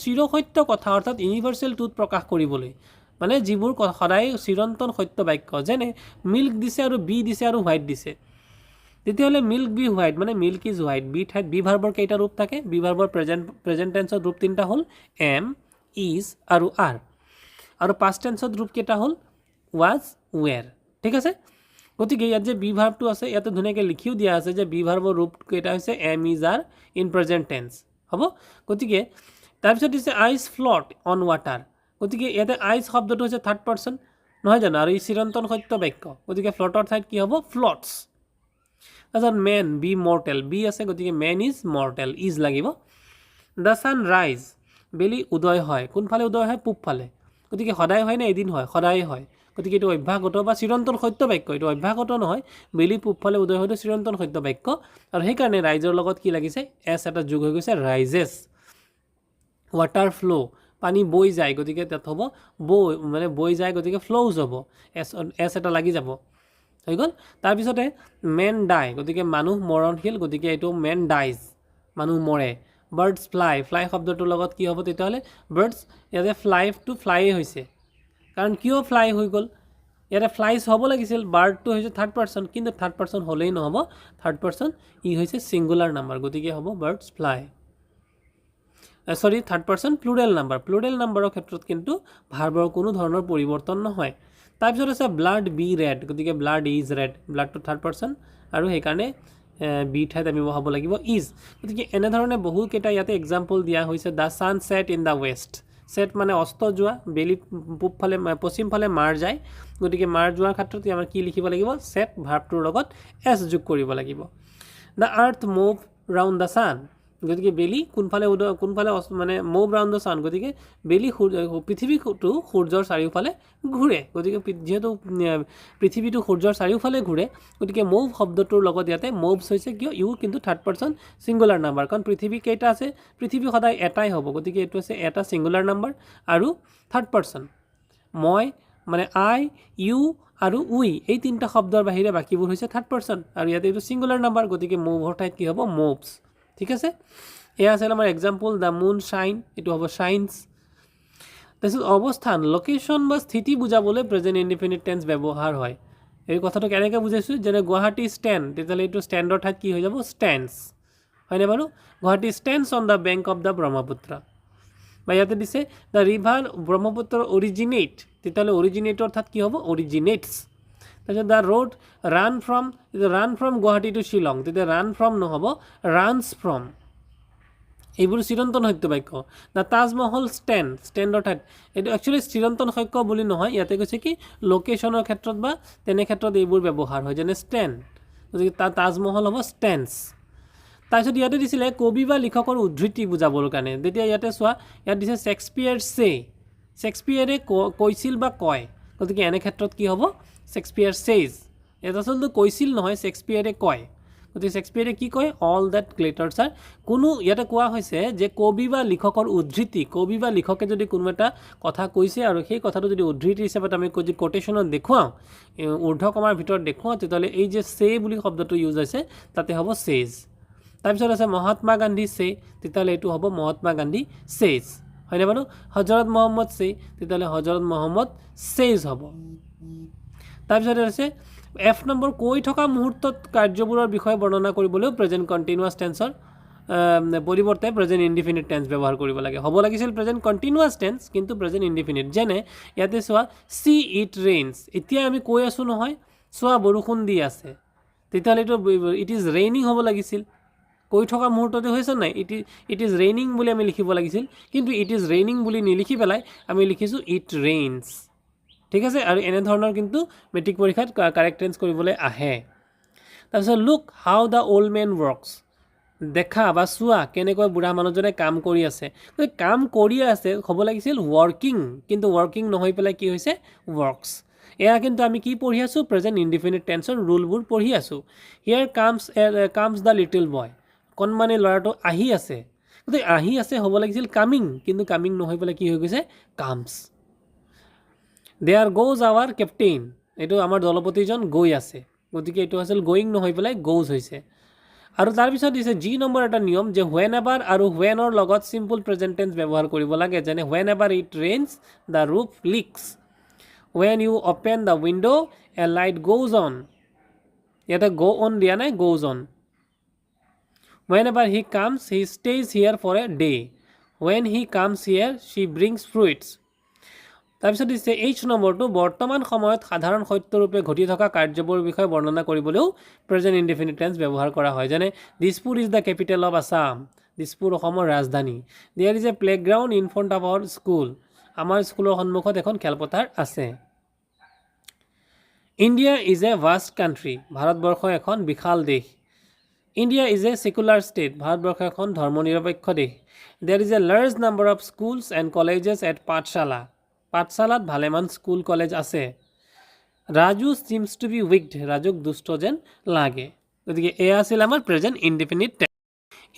চিৰসত্য কথা অৰ্থাৎ ইউনিভাৰ্চেল ট্ৰুথ প্ৰকাশ কৰিবলৈ মানে যিবোৰ সদায় চিৰন্তন সত্য বাক্য যেনে মিল্ক দিছে আৰু বি দিছে আৰু হোৱাইট দিছে তেতিয়াহ'লে মিল্ক বি হোৱাইট মানে মিল্ক ইজ হোৱাইট বি ঠাইত বি ভাৰ্বৰ কেইটা ৰূপ থাকে বি ভাৰ্বৰ প্ৰেজেণ্ট টেন্সত ৰূপ তিনিটা হ'ল এম ইজ আৰু আৰ আৰু পাষ্ট টেন্সত ৰূপ কেইটা হ'ল ৱাজ ৱেৰ ঠিক আছে গতিকে ইয়াত যে বি ভাৰ্বটো আছে ইয়াতে ধুনীয়াকৈ লিখিও দিয়া আছে যে বি ভাৰ্বৰ ৰূপ কেইটা হৈছে am is are in present tense হ'ব গতিকে তাৰপিছত দিছে আইজ ফ্লট অন ৱাটাৰ গতিকে ইয়াতে আইজ শব্দটো হৈছে থাৰ্ড পাৰ্চন নহয় জানো আৰু ই চিৰন্তন সত্য বাক্য গতিকে ফ্লটৰ ঠাইত কি হ'ব ফ্লটছ তাৰপিছত মেন বি মৰ্টেল বি আছে গতিকে মেন ইজ মৰ্টেল ইজ লাগিব দ্য ছান ৰাইজ বেলি উদয় হয় কোনফালে উদয় হয় পূবফালে গতিকে সদায় হয় নে এদিন হয় সদায় হয় গতিকে এইটো অভ্যাসগত বা চিৰন্তন সত্য বাক্য এইটো অভ্যাসগত নহয় বেলি পূবফালে উদয় হয়তো চিৰন্তন সত্য বাক্য আৰু সেইকাৰণে ৰাইজৰ লগত কি লাগিছে এছ এটা যোগ হৈ গৈছে ৰাইজেছ ৱাটাৰ ফ্ল' পানী বৈ যায় গতিকে তাত হ'ব বৈ যায় গতিকে ফ্ল'জ হ'ব এছ এটা লাগি যাব হৈ গ'ল তাৰপিছতে মেন ডাই গতিকে মানুহ মৰণশীল গতিকে এইটো মেন ডাইজ মানুহ মৰে বাৰ্ডছ ফ্লাই শব্দটোৰ লগত কি হ'ব তেতিয়াহ'লে বাৰ্ডছ ইয়াতে ফ্লাইয়ে হৈছে কাৰণ কিয় ফ্লাই হৈ গ'ল ইয়াতে ফ্লাইজ হ'ব লাগিছিল বাৰ্ডটো হৈছে থাৰ্ড পাৰ্চন কিন্তু থাৰ্ড পাৰ্চন হ'লেই নহ'ব থাৰ্ড পাৰ্চন ই হৈছে ছিংগুলাৰ নাম্বাৰ গতিকে হ'ব birds fly third person plural নাম্বাৰৰ ক্ষেত্ৰত কিন্তু ভাৰ্বৰ কোনো ধৰণৰ পৰিৱৰ্তন নহয় তাৰপিছত আছে ব্লাড বি ৰেড গতিকে ব্লাড ইজ ৰেড ব্লাডটো থাৰ্ড পাৰ্চন আৰু সেইকাৰণে বি ঠাইত আমি বহাব লাগিব ইজ গতিকে এনেধৰণে বহুকেইটা ইয়াতে এক্সাম্পল দিয়া হৈছে the sun set in the west set মানে অস্ত যোৱা বেলি পশ্চিম ফালে মাৰ যায় গতিকে মাৰ যোৱাৰ ক্ষেত্ৰত আমাৰ কি লিখিব লাগিব ছেট ভাৰ্বটোৰ লগত এছ যোগ কৰিব লাগিব the earth move round the sun গতিকে বেলি কোনফালে মানে মুভ ৰাউণ্ড দ্য ছান, গতিকে বেলি পৃথিৱীটো সূৰ্যৰ চাৰিওফালে ঘূৰে। গতিকে যিহেতু পৃথিৱীটো সূৰ্যৰ চাৰিওফালে ঘূৰে, গতিকে মুভ শব্দটোৰ লগত ইয়াতে মুভছ হৈছে কিয় ইউ কিন্তু থাৰ্ড পাৰ্চন ছিংগুলাৰ নাম্বাৰ, কাৰণ পৃথিৱী কেইটা আছে, পৃথিৱী সদায় এটাই হ'ব, গতিকে এইটো আছে এটা ছিংগুলাৰ নাম্বাৰ আৰু থাৰ্ড পাৰ্চন। মই মানে আই, ইউ আৰু উই এই তিনিটা শব্দৰ বাহিৰে বাকীবোৰ হৈছে থাৰ্ড পাৰ্চন, আৰু ইয়াতে এইটো ছিংগুলাৰ নাম্বাৰ, গতিকে মুভৰ ঠাইত কি হ'ব মুভছ। ঠিক আছে, এয়া আছিল আমাৰ এক্সাম্পল দ্য মুন শ্বাইন, এইটো হ'ব শ্বাইনছ। তাৰপিছত অৱস্থান, লোকেশ্যন বা স্থিতি বুজাবলৈ প্ৰেজেণ্ট ইনডিফিনিট টেন্স ব্যৱহাৰ হয়। এই কথাটো কেনেকৈ বুজাইছোঁ, যেনে গুৱাহাটী ষ্টেণ্ড, তেতিয়াহ'লে এইটো ষ্টেণ্ডৰ ঠাইত কি হৈ যাব ষ্টেণ্ডছ, হয়নে বাৰু? Guwahati stands on the bank of the Brahmaputra. বা ইয়াতে দিছে দ্য ৰিভাৰ ব্ৰহ্মপুত্ৰ অৰিজিনেট, তেতিয়াহ'লে অৰিজিনেটৰ ঠাইত কি হ'ব অৰিজিনেটছ। তাৰপিছত the road run from Guwahati to Shillong, তেতিয়া ৰান ফ্ৰম নহ'ব ৰানছ ফ্ৰম, এইবোৰ চিৰন্তন সত্য বাক্য। দ্য তাজমহল ষ্টেণ্ডৰ ঠাইত, এইটো একচুৱেলি চিৰন্তন সত্য বুলি নহয়, ইয়াতে কৈছে কি লোকেশ্যনৰ ক্ষেত্ৰত বা তেনে ক্ষেত্ৰত এইবোৰ ব্যৱহাৰ হয়, যেনে ষ্টেণ্ড, গতিকে তাজমহল হ'ব ষ্টেণ্ডছ। তাৰপিছত ইয়াতে দিছিলে কবি বা লিখকৰ উদ্ধৃতি বুজাবৰ কাৰণে, তেতিয়া ইয়াতে চোৱা, ইয়াত দিছে শেক্সপিয়াৰ শেক্সপিয়াৰে কৈছিল বা কয়, গতিকে এনে ক্ষেত্ৰত কি হ'ব শেক্সপিয়াৰ ছেইজ। ইয়াত আচলতে কৈছিল নহয়, শেক্সপিয়াৰে কয়, গতিকে শেক্সপিয়াৰে কি কয় অল দেট গ্লিটাৰ্ছ আৰ, কোনো ইয়াতে কোৱা হৈছে যে কবি বা লিখকৰ উদ্ধৃতি, কবি বা লিখকে যদি কোনো এটা কথা কৈছে আৰু সেই কথাটো যদি উদ্ধৃতি হিচাপত আমি যদি কোটেশ্যনত দেখুৱাওঁ, ঊৰ্ধ্বকমাৰ ভিতৰত দেখুৱাওঁ, তেতিয়াহ'লে এই যে ছে বুলি শব্দটো ইউজ হৈছে তাতে হ'ব ছেইজ। তাৰপিছত আছে মহাত্মা গান্ধী ছে, তেতিয়াহ'লে এইটো হ'ব মহাত্মা গান্ধী ছেইজ, হয়নে বাৰু? হজৰত মহম্মদ ছে, তেতিয়াহ'লে হজৰত মহম্মদ ছেইজ হ'ব। তাৰপিছত আছে এফ নম্বৰ, কৈ থকা মুহূৰ্তত কাৰ্যবোৰৰ বিষয়ে বৰ্ণনা কৰিবলৈও প্ৰেজেণ্ট কণ্টিনিউৱাছ টেন্সৰ পৰিৱৰ্তে প্ৰেজেণ্ট ইনডিফিনিট টেন্স ব্যৱহাৰ কৰিব লাগে। হ'ব লাগিছিল প্ৰেজেণ্ট কণ্টিনিউৱাছ টেন্স, কিন্তু প্ৰেজেণ্ট ইনডিফিনিট। যেনে ইয়াতে চোৱা চি ইট ৰেইনছ, এতিয়া আমি কৈ আছোঁ নহয় চোৱা বৰষুণ দি আছে, তেতিয়াহ'লে এইটো ইট ইজ ৰেইনিং হ'ব লাগিছিল, কৈ থকা মুহূৰ্ততে হৈছে নাই ইট ইজ ৰেইনিং বুলি আমি লিখিব লাগিছিল, কিন্তু ইট ইজ ৰেইনিং বুলি নিলিখি পেলাই আমি লিখিছোঁ ইট ৰেইনছ। ঠিক আছে, আৰু এনেধৰণৰ কিন্তু মেট্ৰিক পৰীক্ষাত কাৰেক্ট টেন্স কৰিবলৈ আহে। তাৰপিছত look how the old men works, দেখা বা চোৱা কেনেকৈ বুঢ়া মানুহজনে কাম কৰি আছে, কাম কৰি আছে হ'ব লাগিছিল ৱৰ্কিং, কিন্তু ৱৰ্কিং নহৈ পেলাই কি হৈছে ৱৰ্কছ। এয়া কিন্তু আমি কি পঢ়ি আছোঁ প্ৰেজেণ্ট ইনডিফিনিট টেন্সৰ ৰুলবোৰ পঢ়ি আছোঁ। হিয়াৰ কামছ দ্য লিটিল বয়, কণমানি ল'ৰাটো আহি আছে, গতিকে আহি আছে হ'ব লাগিছিল কামিং, কিন্তু কামিং নহৈ পেলাই কি হৈ গৈছে comes. There goes our captain, এইটো আমাৰ দলপতিজন গৈ আছে, গতিকে এইটো আছিল গয়িং নহৈ পেলাই গ'জ হৈছে। আৰু তাৰপিছত দিছে জি নম্বৰ এটা নিয়ম যে হুৱেন এভাৰ আৰু হুৱেনৰ লগত চিম্পল প্ৰেজেণ্ট টেন্স ব্যৱহাৰ কৰিব লাগে, যেনে whenever it rains the roof leaks, when you open the window' a light goes on, ইয়াতে গ' অন দিয়া নাই goes on. Whenever he comes, he stays here for a day. When he comes here, she brings fruits. তাৰপিছত দিছে H নম্বৰটো, বৰ্তমান সময়ত সাধাৰণ সত্যৰূপে ঘটি থকা কাৰ্যবোৰৰ বিষয়ে বৰ্ণনা কৰিবলৈও প্ৰেজেণ্ট ইনডিফিনিট টেন্স ব্যৱহাৰ কৰা হয়, যেনে Dispur is the capital of Assam, Dispur অসমৰ ৰাজধানী। There is a playground in front of our school, আমাৰ স্কুলৰ সন্মুখত এখন খেলপথাৰ আছে। India is a vast country, ভাৰতবৰ্ষ এখন বিশাল দেশ। India is a secular state, ভাৰতবৰ্ষ এখন ধৰ্মনিৰপেক্ষ দেশ। There is a large number of schools and colleges at Pathsala, পাঠশালাত ভালেমান স্কুল কলেজ আছে। Raju seems to be wicked, ৰাজুক দুষ্ট যেন লাগে। গতিকে এয়া আছিল আমাৰ প্ৰেজেণ্ট ইনডিফিনিট টেন্স।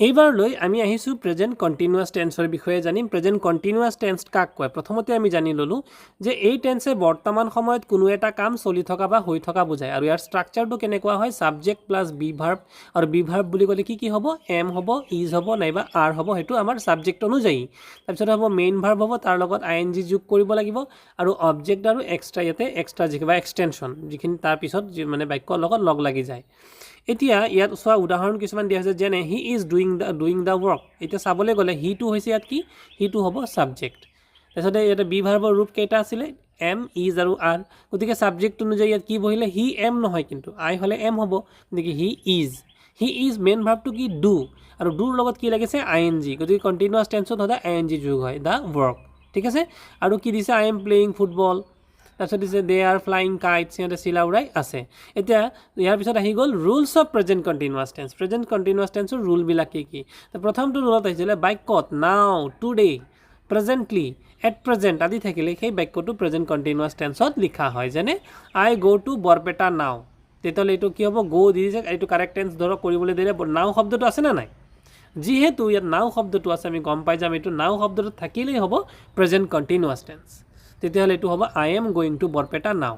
এইবাৰলৈ আমি আহিছোঁ প্ৰেজেণ্ট কণ্টিনিউৱাছ টেন্সৰ বিষয়ে জানিম। প্ৰেজেণ্ট কণ্টিনিউৱাছ টেন্স কাক কয়, প্ৰথমতে আমি জানি ল'লোঁ যে এই টেন্সে বৰ্তমান সময়ত কোনো এটা কাম চলি থকা বা হৈ থকা বুজায়, আৰু ইয়াৰ ষ্ট্ৰাকচাৰটো কেনেকুৱা হয় ছাবজেক্ট প্লাছ বি ভাৰ্ব, আৰু বি ভাৰ্ব বুলি ক'লে কি হ'ব এম হ'ব, ইজ হ'ব, নাইবা আৰ হ'ব, সেইটো আমাৰ ছাবজেক্ট অনুযায়ী। তাৰপিছত হ'ব মেইন ভাৰ্ব হ'ব, তাৰ লগত আই এন জি যোগ কৰিব লাগিব, আৰু অবজেক্ট আৰু এক্সট্ৰা ইয়াতে এক্সট্ৰা বা এক্সটেনশ্যন যিখিনি তাৰপিছত মানে বাক্যৰ লগত লগ লাগি যায়। এতিয়া ইয়াত চোৱা উদাহৰণ কিছুমান দিয়া হৈছে, যেনে he is doing the work, এতিয়া চাবলৈ গ'লে হিটো হৈছে ইয়াত কি হিটো হ'ব ছাবজেক্ট। তাৰপিছতে ইয়াতে বি ভাৰ্বৰ ৰূপ কেইটা আছিলে এম, ইজ আৰু আৰ, গতিকে ছাবজেক্ট অনুযায়ী ইয়াত কি বহিলে হি এম নহয়, কিন্তু আই হ'লে এম হ'ব, গতিকে হি ইজ মেইন ভাৰ্বটো কি ডু, আৰু ডুৰ লগত কি লাগিছে আই এন জি, গতিকে কণ্টিনিউৱাছ টেন্সত সদায় আই এন জি যোগ হয় দ্য ৱৰ্ক। ঠিক আছে, আৰু কি দিছে আই এম প্লেয়িং ফুটবল, তাৰপিছত দিছে দে আৰ ফ্লাইং কাইটছ, সিহঁতে চিলা উৰাই আছে। এতিয়া ইয়াৰ পিছত আহি গ'ল rules of present continuous tense. Present continuous টেন্সৰ ৰুলবিলাক কি কি? প্ৰথমটো ৰুলত আহিছিলে বাক্যত নাও, টুডে, প্ৰেজেণ্টলি, এট প্ৰেজেণ্ট আদি থাকিলে সেই বাক্যটো প্ৰেজেণ্ট কণ্টিনিউৱাছ টেন্সত লিখা হয়। যেনে আই গ' টু বৰপেটা নাও, তেতিয়াহ'লে এইটো কি হ'ব? গ' দি যে এইটো কাৰেক্ট টেন্স ধৰক কৰিবলৈ দিলে নাও শব্দটো আছে নে নাই? যিহেতু ইয়াত নাও শব্দটো আছে আমি গম পাই যাম এইটো নাও শব্দটো থাকিলেই হ'ব প্ৰেজেণ্ট কণ্টিনিউৱাছ টেন্স। তেতিয়াহ'লে এইটো হ'ব I am going to Barpeta now.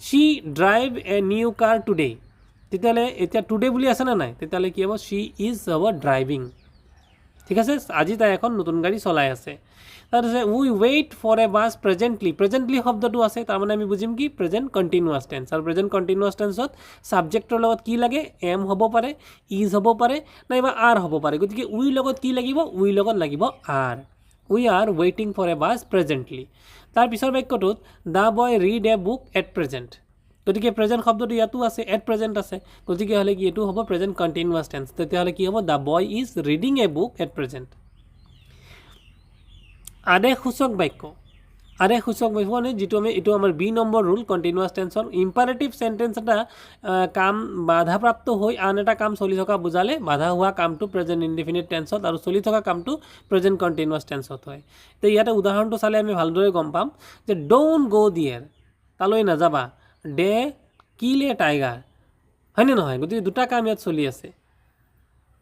She drive a new car today, তেতিয়াহ'লে এতিয়া টুডে বুলি আছে নে নাই? তেতিয়াহ'লে কি হ'ব? শ্বি ইজ হ'ব ড্ৰাইভিং। ঠিক আছে, আজি তাই এখন নতুন গাড়ী চলাই আছে। তাৰপিছত we wait for a bus presently, presently শব্দটো আছে তাৰমানে আমি বুজিম কি? Present continuous tense. আৰু প্ৰেজেণ্ট কণ্টিনিউৱাছ টেন্সত ছাবজেক্টৰ লগত কি লাগে? এম হ'ব পাৰে, ইজ হ'ব পাৰে, নাইবা আৰ হ'ব পাৰে। গতিকে উই লগত কি লাগিব? উই লগত লাগিব আৰ। উই আৰ ৱেইটিং ফৰ এ বাছ প্ৰেজেণ্টলি। তাৰ পিছৰ বাক্যটোত the boy read a book at present, গতিকে প্ৰেজেণ্ট শব্দটো ইয়াতো আছে, এট প্ৰেজেণ্ট আছে, গতিকে হ'লে কি এইটো হ'ব প্ৰেজেণ্ট কণ্টিনিউৱাছ টেন্স। তেতিয়াহ'লে কি হ'ব? The boy is reading a book at present. আদেশসূচক বাক্য, আদেশসূচক বাক্য মানে যিটো আমি এইটো আমাৰ বি নম্বৰ ৰুল কণ্টিনিউৱাছ টেন্সৰ। ইম্পাৰেটিভ চেণ্টেন্স এটা কাম বাধাপ্ৰাপ্ত হৈ আন এটা কাম চলি থকা বুজালে বাধা হোৱা কামটো প্ৰেজেণ্ট ইনডিফিনিট টেন্সত আৰু চলি থকা কামটো প্ৰেজেণ্ট কণ্টিনিউৱাছ টেন্সত হয়। তো ইয়াতে উদাহৰণটো চালে আমি ভালদৰে গম পাম যে ডোণ্ট গ' দিয়েৰ, তালৈ নাযাবা, ডে কিল এ টাইগাৰ, হয়নে নহয়? গতিকে দুটা কাম ইয়াত চলি আছে।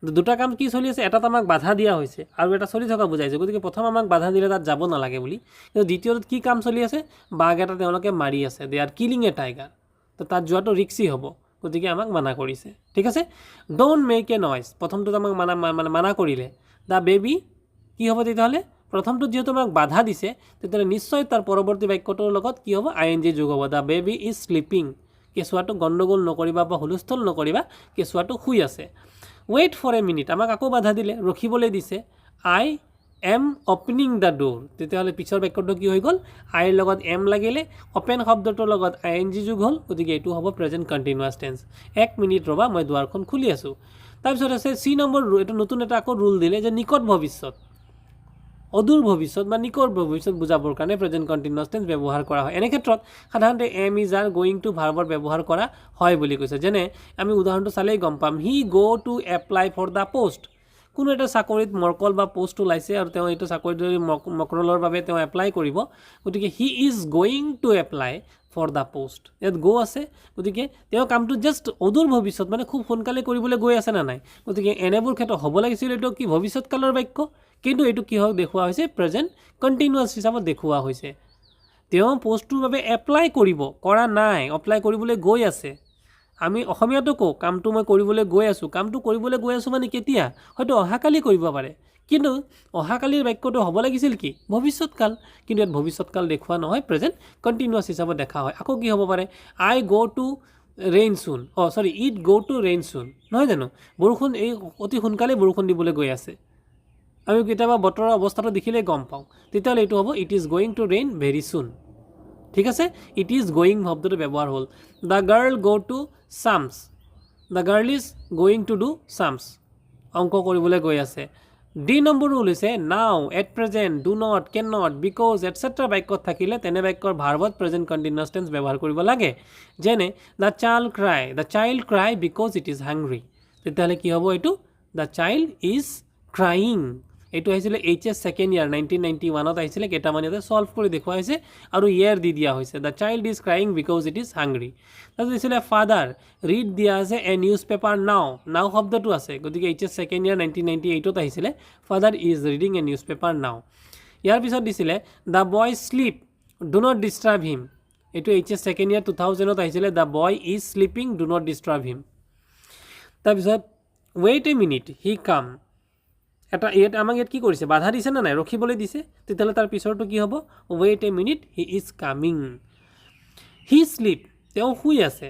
দুটা কাম কি চলি আছে? এটাত আমাক বাধা দিয়া হৈছে আৰু এটা চলি থকা বুজাইছে। গতিকে প্ৰথম আমাক বাধা দিলে তাত যাব নালাগে বুলি, কিন্তু দ্বিতীয়টোত কি কাম চলি আছে? বাঘ এটা তেওঁলোকে মাৰি আছে, দে আৰ কিলিং এ টাইগাৰ, তো তাত যোৱাটো ৰিক্সি হ'ব, গতিকে আমাক মানা কৰিছে। ঠিক আছে, ডোণ্ট মেক এ নইজ, প্ৰথমটোত আমাক মানা কৰিলে। দ্য বেবী কি হ'ব তেতিয়াহ'লে? প্ৰথমটোত যিহেতু আমাক বাধা দিছে তেতিয়াহ'লে নিশ্চয় তাৰ পৰৱৰ্তী বাক্যটোৰ লগত কি হ'ব? আই এন জি যোগ হ'ব। দ্য বেবী ইজ শ্লিপিং, কেঁচুৱাটো গণ্ডগোল নকৰিবা বা হুলস্থুল নকৰিবা, কেঁচুৱাটো শুই আছে। ৱেইট ফৰ এ মিনিট, আমাক আকৌ বাধা দিলে, ৰখিবলৈ দিছে। আই এম অপেনিং দ্য ডোৰ, তেতিয়াহ'লে পিছৰ বাক্যটো কি হৈ গ'ল? আইৰ লগত এম লাগিলে, অপেন শব্দটোৰ লগত আই এন জি যোগ হ'ল, গতিকে এইটো হ'ব প্ৰেজেণ্ট কণ্টিনিউৱাছ টেন্স। এক মিনিট ৰ'বা, মই দুৱাৰখন খুলি আছোঁ। তাৰপিছত আছে চি নম্বৰ ৰুল, এইটো নতুন এটা আকৌ ৰুল দিলে যে নিকট ভৱিষ্যত, অদূৰ ভৱিষ্যত বা নিকট ভৱিষ্যত বুজাবৰ কাৰণে প্ৰেজেণ্ট কণ্টিনিউৱাছ টেন্স ব্যৱহাৰ কৰা হয়। এনে ক্ষেত্ৰত সাধাৰণতে am is are going to ভাৰ্বৰ ব্যৱহাৰ কৰা হয় বুলি কৈছে। যেনে আমি উদাহৰণটো চালেই গম পাম, he go' to apply for the post, কোনো এটা চাকৰিত মকৰল বা পোষ্ট ওলাইছে আৰু তেওঁ এইটো চাকৰিত মকৰলৰ বাবে তেওঁ এপ্লাই কৰিব, গতিকে he is going to apply for the post, ইয়াত গ' আছে, গতিকে তেওঁ কামটো জাষ্ট অদূৰ ভৱিষ্যত মানে খুব সোনকালে কৰিবলৈ গৈ আছে নে নাই, গতিকে এনেবোৰ ক্ষেত্ৰত হ'ব লাগিছিল এইটো কি? ভৱিষ্যৎকালৰ বাক্য, কিন্তু এইটো কি হওক দেখুওৱা হৈছে? প্ৰেজেণ্ট কণ্টিনিউৱাছ হিচাপত দেখুওৱা হৈছে। তেওঁ পোষ্টটোৰ বাবে এপ্লাই কৰিব, কৰা নাই, এপ্লাই কৰিবলৈ গৈ আছে। আমি অসমীয়াতো কওঁ কামটো মই কৰিবলৈ গৈ আছোঁ, কামটো কৰিবলৈ গৈ আছোঁ মানে কেতিয়া? হয়তো অহাকালি কৰিব পাৰে, কিন্তু অহাকালিৰ বাক্যটো হ'ব লাগিছিল কি? ভৱিষ্যৎকাল, কিন্তু ইয়াত ভৱিষ্যৎকাল দেখুওৱা নহয়, প্ৰেজেণ্ট কণ্টিনিউৱাছ হিচাপত দেখা হয়। আকৌ কি হ'ব পাৰে? আই গ' টু ৰেইন চুন, ইট গ' টু ৰেইন চুন, নহয় জানো? বৰষুণ এই অতি সোনকালে বৰষুণ দিবলৈ গৈ আছে। আমি কেতিয়াবা বতৰৰ অৱস্থাটো দেখিলেই গম পাওঁ, তেতিয়াহ'লে এইটো হ'ব it is going to rain very soon. ঠিক আছে, ইট ইজ গোয়িং শব্দটো ব্যৱহাৰ হ'ল। The girl go' to sums, the girl is going to do sums, অংক কৰিবলৈ গৈ আছে। ডি নম্বৰ ৰুল হৈছে now, at present, do not, can not, because etcetera বাক্যত থাকিলে তেনে বাক্যৰ ভাৰ্বত প্ৰেজেণ্ট কণ্টিনিউৱাছ টেন্স ব্যৱহাৰ কৰিব লাগে। যেনে the child cry because it is hungry, তেতিয়াহ'লে কি হ'ব এইটো? The child is crying. এইটো আহিছিলে HS ছেকেণ্ড ইয়াৰ 1991ত আহিছিলে, কেইটামান ইয়াতে ছল্ভ কৰি দেখুওৱা হৈছে আৰু ইয়েৰ দি দিয়া হৈছে। The child is crying because it is hungry. তাৰপিছত দিছিলে ফাদাৰ, ৰিড দিয়া আছে এ নিউজ পেপাৰ নাও, নাও শব্দটো আছে, গতিকে HS ছেকেণ্ড ইয়াৰ 1998ত আহিছিলে, father is reading a newspaper now. ইয়াৰ পিছত দিছিলে the boy sleep, do not disturb him, এইটো HS ছেকেণ্ড ইয়াৰ 2000ত আহিছিলে, the boy is sleeping, do not disturb him. তাৰপিছত ৱেইট এ মিনিট, হি কাম, ইয়াত আমাক ইয়াত কি কৰিছে? বাধা দিছে নে নাই? ৰখিবলৈ দিছে, তেতিয়াহ'লে তাৰ পিছৰটো কি হ'ব? Wait a minute, he is coming. He sleep, তেওঁ শুই আছে,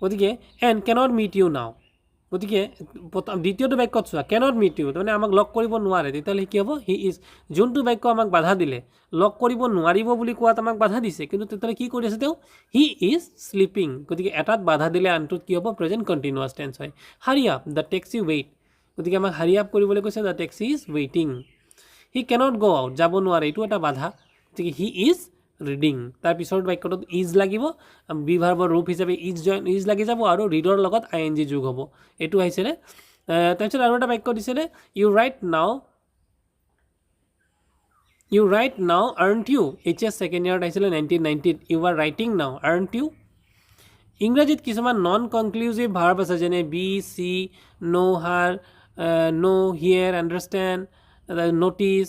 গতিকে এণ্ড কেনট মিট ইউ নাও, গতিকে দ্বিতীয়টো বাক্যত চোৱা, কেনট মিট ইউ তাৰমানে আমাক লগ কৰিব নোৱাৰে, তেতিয়াহ'লে কি হ'ব? হি ইজ, যোনটো বাক্য আমাক বাধা দিলে, লগ কৰিব নোৱাৰিব বুলি কোৱাত আমাক বাধা দিছে, কিন্তু তেতিয়াহ'লে কি কৰি আছে তেওঁ? হি ইজ শ্লিপিং, গতিকে এটাত বাধা দিলে আনটোত কি হ'ব? প্ৰেজেণ্ট কণ্টিনিউৱাছ টেন্স হয়। হাৰি আপ, দ্য টেক্সি ৱেইট, গতিকে আমাক হাৰি আপ কৰিবলৈ কৈছে, দ্য টেক্সি ইজ ৱেইটিং। হি কেনট গ' আউট, যাব নোৱাৰে, এইটো এটা বাধা, গতিকে হি ইজ ৰিডিং তাৰ পিছৰ বাক্যটোত ইজ লাগিব বি ভাৰ্বৰ ৰূপ হিচাপে ইজ লাগি যাব আৰু ৰিডৰ লগত ING যোগ হ'ব এইটো আহিছিলে তাৰপিছত আৰু এটা বাক্য দিছিলে you write now aren't you HS second ইয়াৰত আহিছিলে 1990 ইউ আৰ ৰাইটিং নাও আৰ্ণ্ট ইউ ইংৰাজীত কিছুমান নন কনক্লুজিভ ভাৰ্ব আছে যেনে বি চি নো হিয়াৰ আণ্ডাৰষ্টেণ্ড ন'টিছ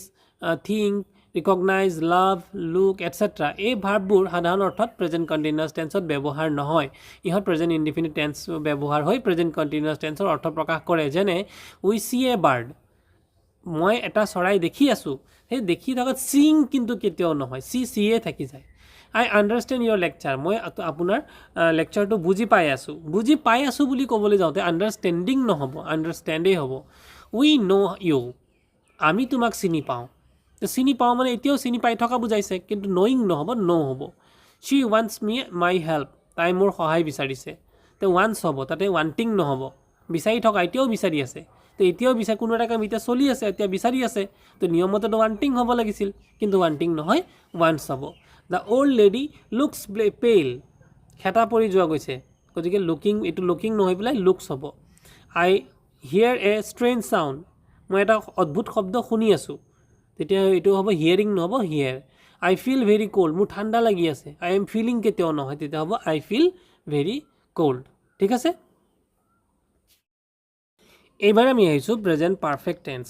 থিংক ৰিকগনাইজ লাভ লুক এটচেট্ৰা এই ভাৰ্ববোৰ সাধাৰণ অৰ্থত প্ৰেজেণ্ট কণ্টিনিউৱাছ টেন্সত ব্যৱহাৰ নহয় ইহঁত প্ৰেজেণ্ট ইনডিফিনিট টেন্স ব্যৱহাৰ হৈ প্ৰেজেণ্ট কণ্টিনিউৱাছ টেন্সৰ অৰ্থ প্ৰকাশ কৰে যেনে উই চি এ বাৰ্ড মই এটা চৰাই দেখি আছোঁ সেই দেখি থকাত চিং কিন্তু কেতিয়াও নহয় চিয়ে থাকি যায় আই আণ্ডাৰষ্টেণ্ড ইয়ৰ লেকচাৰ মই আপোনাৰ লেকচাৰটো বুজি পাই আছোঁ বুলি ক'বলৈ যাওঁতে আণ্ডাৰষ্টেণ্ডিং নহ'ব আণ্ডাৰষ্টেণ্ডেই হ'ব উই ন' ইউ আমি তোমাক চিনি পাওঁ চিনি পাওঁ মানে এতিয়াও চিনি পাই থকা বুজাইছে কিন্তু নয়িং নহ'ব ন' হ'ব শ্বি ৱান্টছ মি মাই হেল্প তাই মোৰ সহায় বিচাৰিছে তো ৱান্টছ হ'ব তাতে ৱান্টিং নহ'ব বিচাৰি থকা এতিয়াও বিচাৰি আছে তো এতিয়াও কোনো এটা কাম এতিয়া চলি আছে এতিয়া বিচাৰি আছে তো নিয়মতেতো ৱান্টিং হ'ব লাগিছিল কিন্তু ৱান্টিং নহয় ৱান্টছ হ'ব the old lady looks pale হেতা পৰি যোৱা গৈছে গতিকে লুকিং নহয় পেলাই লুকছ হ'ব আই হিয়াৰ এ ষ্ট্ৰেঞ্জ চাউণ্ড মই এটা অদ্ভুত শব্দ শুনি আছোঁ তেতিয়া এইটো হ'ব হিয়াৰিং নহ'ব হিয়াৰ আই ফিল ভেৰি কোল্ড মোৰ ঠাণ্ডা লাগি আছে আই এম ফিলিং কেতিয়াও নহয় তেতিয়া হ'ব আই ফিল ভেৰি কোল্ড ঠিক আছে এইবাৰ আমি আহিছোঁ প্ৰেজেণ্ট পাৰফেক্ট টেন্স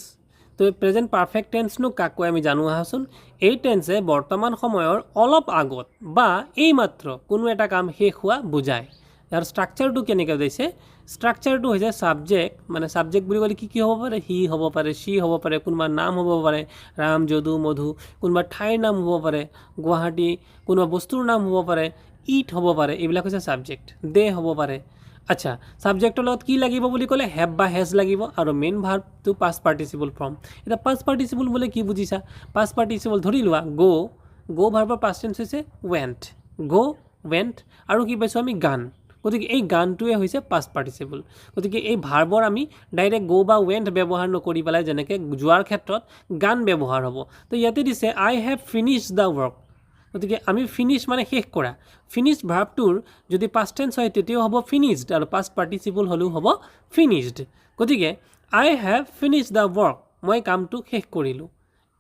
তো প্ৰেজেণ্ট পাৰফেক্ট টেন্সনো কাক কয় আমি জানো আহাচোন এই টেন্সে বৰ্তমান সময়ৰ অলপ আগত বা এইমাত্ৰ কোনো এটা কাম শেষ হোৱা বুজায় ইয়াৰ ষ্ট্ৰাকচাৰটো কেনেকৈ দিছে ষ্ট্ৰাকচাৰটো হৈছে ছাবজেক্ট মানে ছাবজেক্ট বুলি ক'লে কি হ'ব পাৰে হি হ'ব পাৰে চি হ'ব পাৰে কোনোবা নাম হ'ব পাৰে ৰাম যদু মধু কোনোবা ঠাইৰ নাম হ'ব পাৰে গুৱাহাটী কোনোবা বস্তুৰ নাম হ'ব পাৰে ইট হ'ব পাৰে এইবিলাক হৈছে ছাবজেক্ট দে হ'ব পাৰে আচ্ছা ছাবজেক্টৰ লগত কি লাগিব বুলি ক'লে হেভ বা হেজ লাগিব আৰু মেইন ভাৰ্বটো পাষ্ট পাৰ্টিচিপল ফৰ্ম এতিয়া পাষ্ট পাৰ্টিচিপল বোলে কি বুজিছা পাষ্ট পাৰ্টিচিপল ধৰি লোৱা গ' ভাৰ্বৰ পাষ্ট টেন্স হৈছে ৱেণ্ট আৰু কি পাইছোঁ আমি গান গতিকে এই গানটোৱে হৈছে পাষ্ট পাৰ্টিচিপল গতিকে এই ভাৰ্বৰ আমি ডাইৰেক্ট গ' বা ৱেণ্ট ব্যৱহাৰ নকৰি পেলাই যেনেকৈ যোৱাৰ ক্ষেত্ৰত গান ব্যৱহাৰ হ'ব তো ইয়াতে দিছে আই হেভ ফিনিছ দ্য ৱৰ্ক গতিকে আমি ফিনিছ মানে শেষ কৰা ফিনিছ ভাৰ্বটোৰ যদি পাষ্ট টেন্স হয় তেতিয়াও হ'ব ফিনিছড আৰু পাষ্ট পাৰ্টিচিপল হ'লেও হ'ব ফিনিছড গতিকে আই হেভ ফিনিছ দ্য ৱৰ্ক মই কামটো শেষ কৰিলোঁ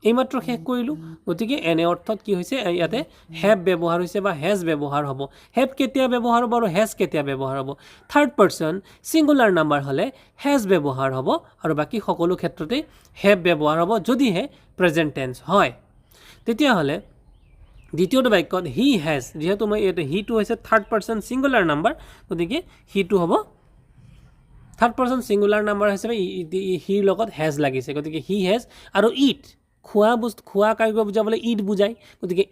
এইমাত্ৰ শেষ কৰিলোঁ গতিকে এনে অৰ্থত কি হৈছে ইয়াতে হেভ ব্যৱহাৰ হৈছে বা হেজ ব্যৱহাৰ হ'ব হেভ কেতিয়া ব্যৱহাৰ হ'ব আৰু হেজ কেতিয়া ব্যৱহাৰ হ'ব থাৰ্ড পাৰ্চন ছিংগুলাৰ নাম্বাৰ হ'লে হেজ ব্যৱহাৰ হ'ব আৰু বাকী সকলো ক্ষেত্ৰতে হেভ ব্যৱহাৰ হ'ব যদিহে প্ৰেজেণ্ট টেন্স হয় তেতিয়াহ'লে দ্বিতীয়টো বাক্যত হি হেজ যিহেতু মই ইয়াতে হিটো হৈছে থাৰ্ড পাৰ্চন ছিংগুলাৰ নাম্বাৰ গতিকে হিটো হ'ব থাৰ্ড পাৰ্চন ছিংগুলাৰ নাম্বাৰ হিচাপে হিৰ লগত হেজ লাগিছে গতিকে হি হেজ আৰু ইট খোৱা কাৰ্য বুজাবলৈ ইট বুজায় গতিকে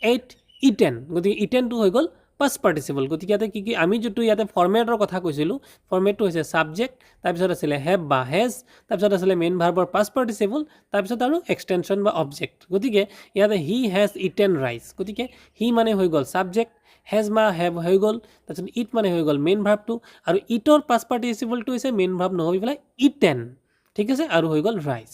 এট ইটেন গতিকে ইটেনটো হৈ গ'ল পাষ্ট পাৰ্টিচিপল গতিকে ইয়াতে কি আমি যিটো ইয়াতে ফৰ্মেটৰ কথা কৈছিলোঁ ফৰ্মেটটো হৈছে ছাবজেক্ট তাৰপিছত আছিলে হেভ বা হেজ তাৰপিছত আছিলে মেইন ভাৰ্বৰ পাষ্ট পাৰ্টিচিপল তাৰপিছত আৰু এক্সটেনশ্যন বা অবজেক্ট গতিকে ইয়াতে হি হেজ ইটেন ৰাইচ গতিকে হি মানে হৈ গ'ল ছাবজেক্ট হেজ বা হেভ হৈ গ'ল তাৰপিছত ইট মানে হৈ গ'ল মেইন ভাৰ্বটো আৰু ইটৰ পাষ্ট পাৰ্টিচিপলটো হৈছে মেইন ভাৰ্ব নহৈ পেলাই ইটেন ঠিক আছে আৰু হৈ গ'ল ৰাইচ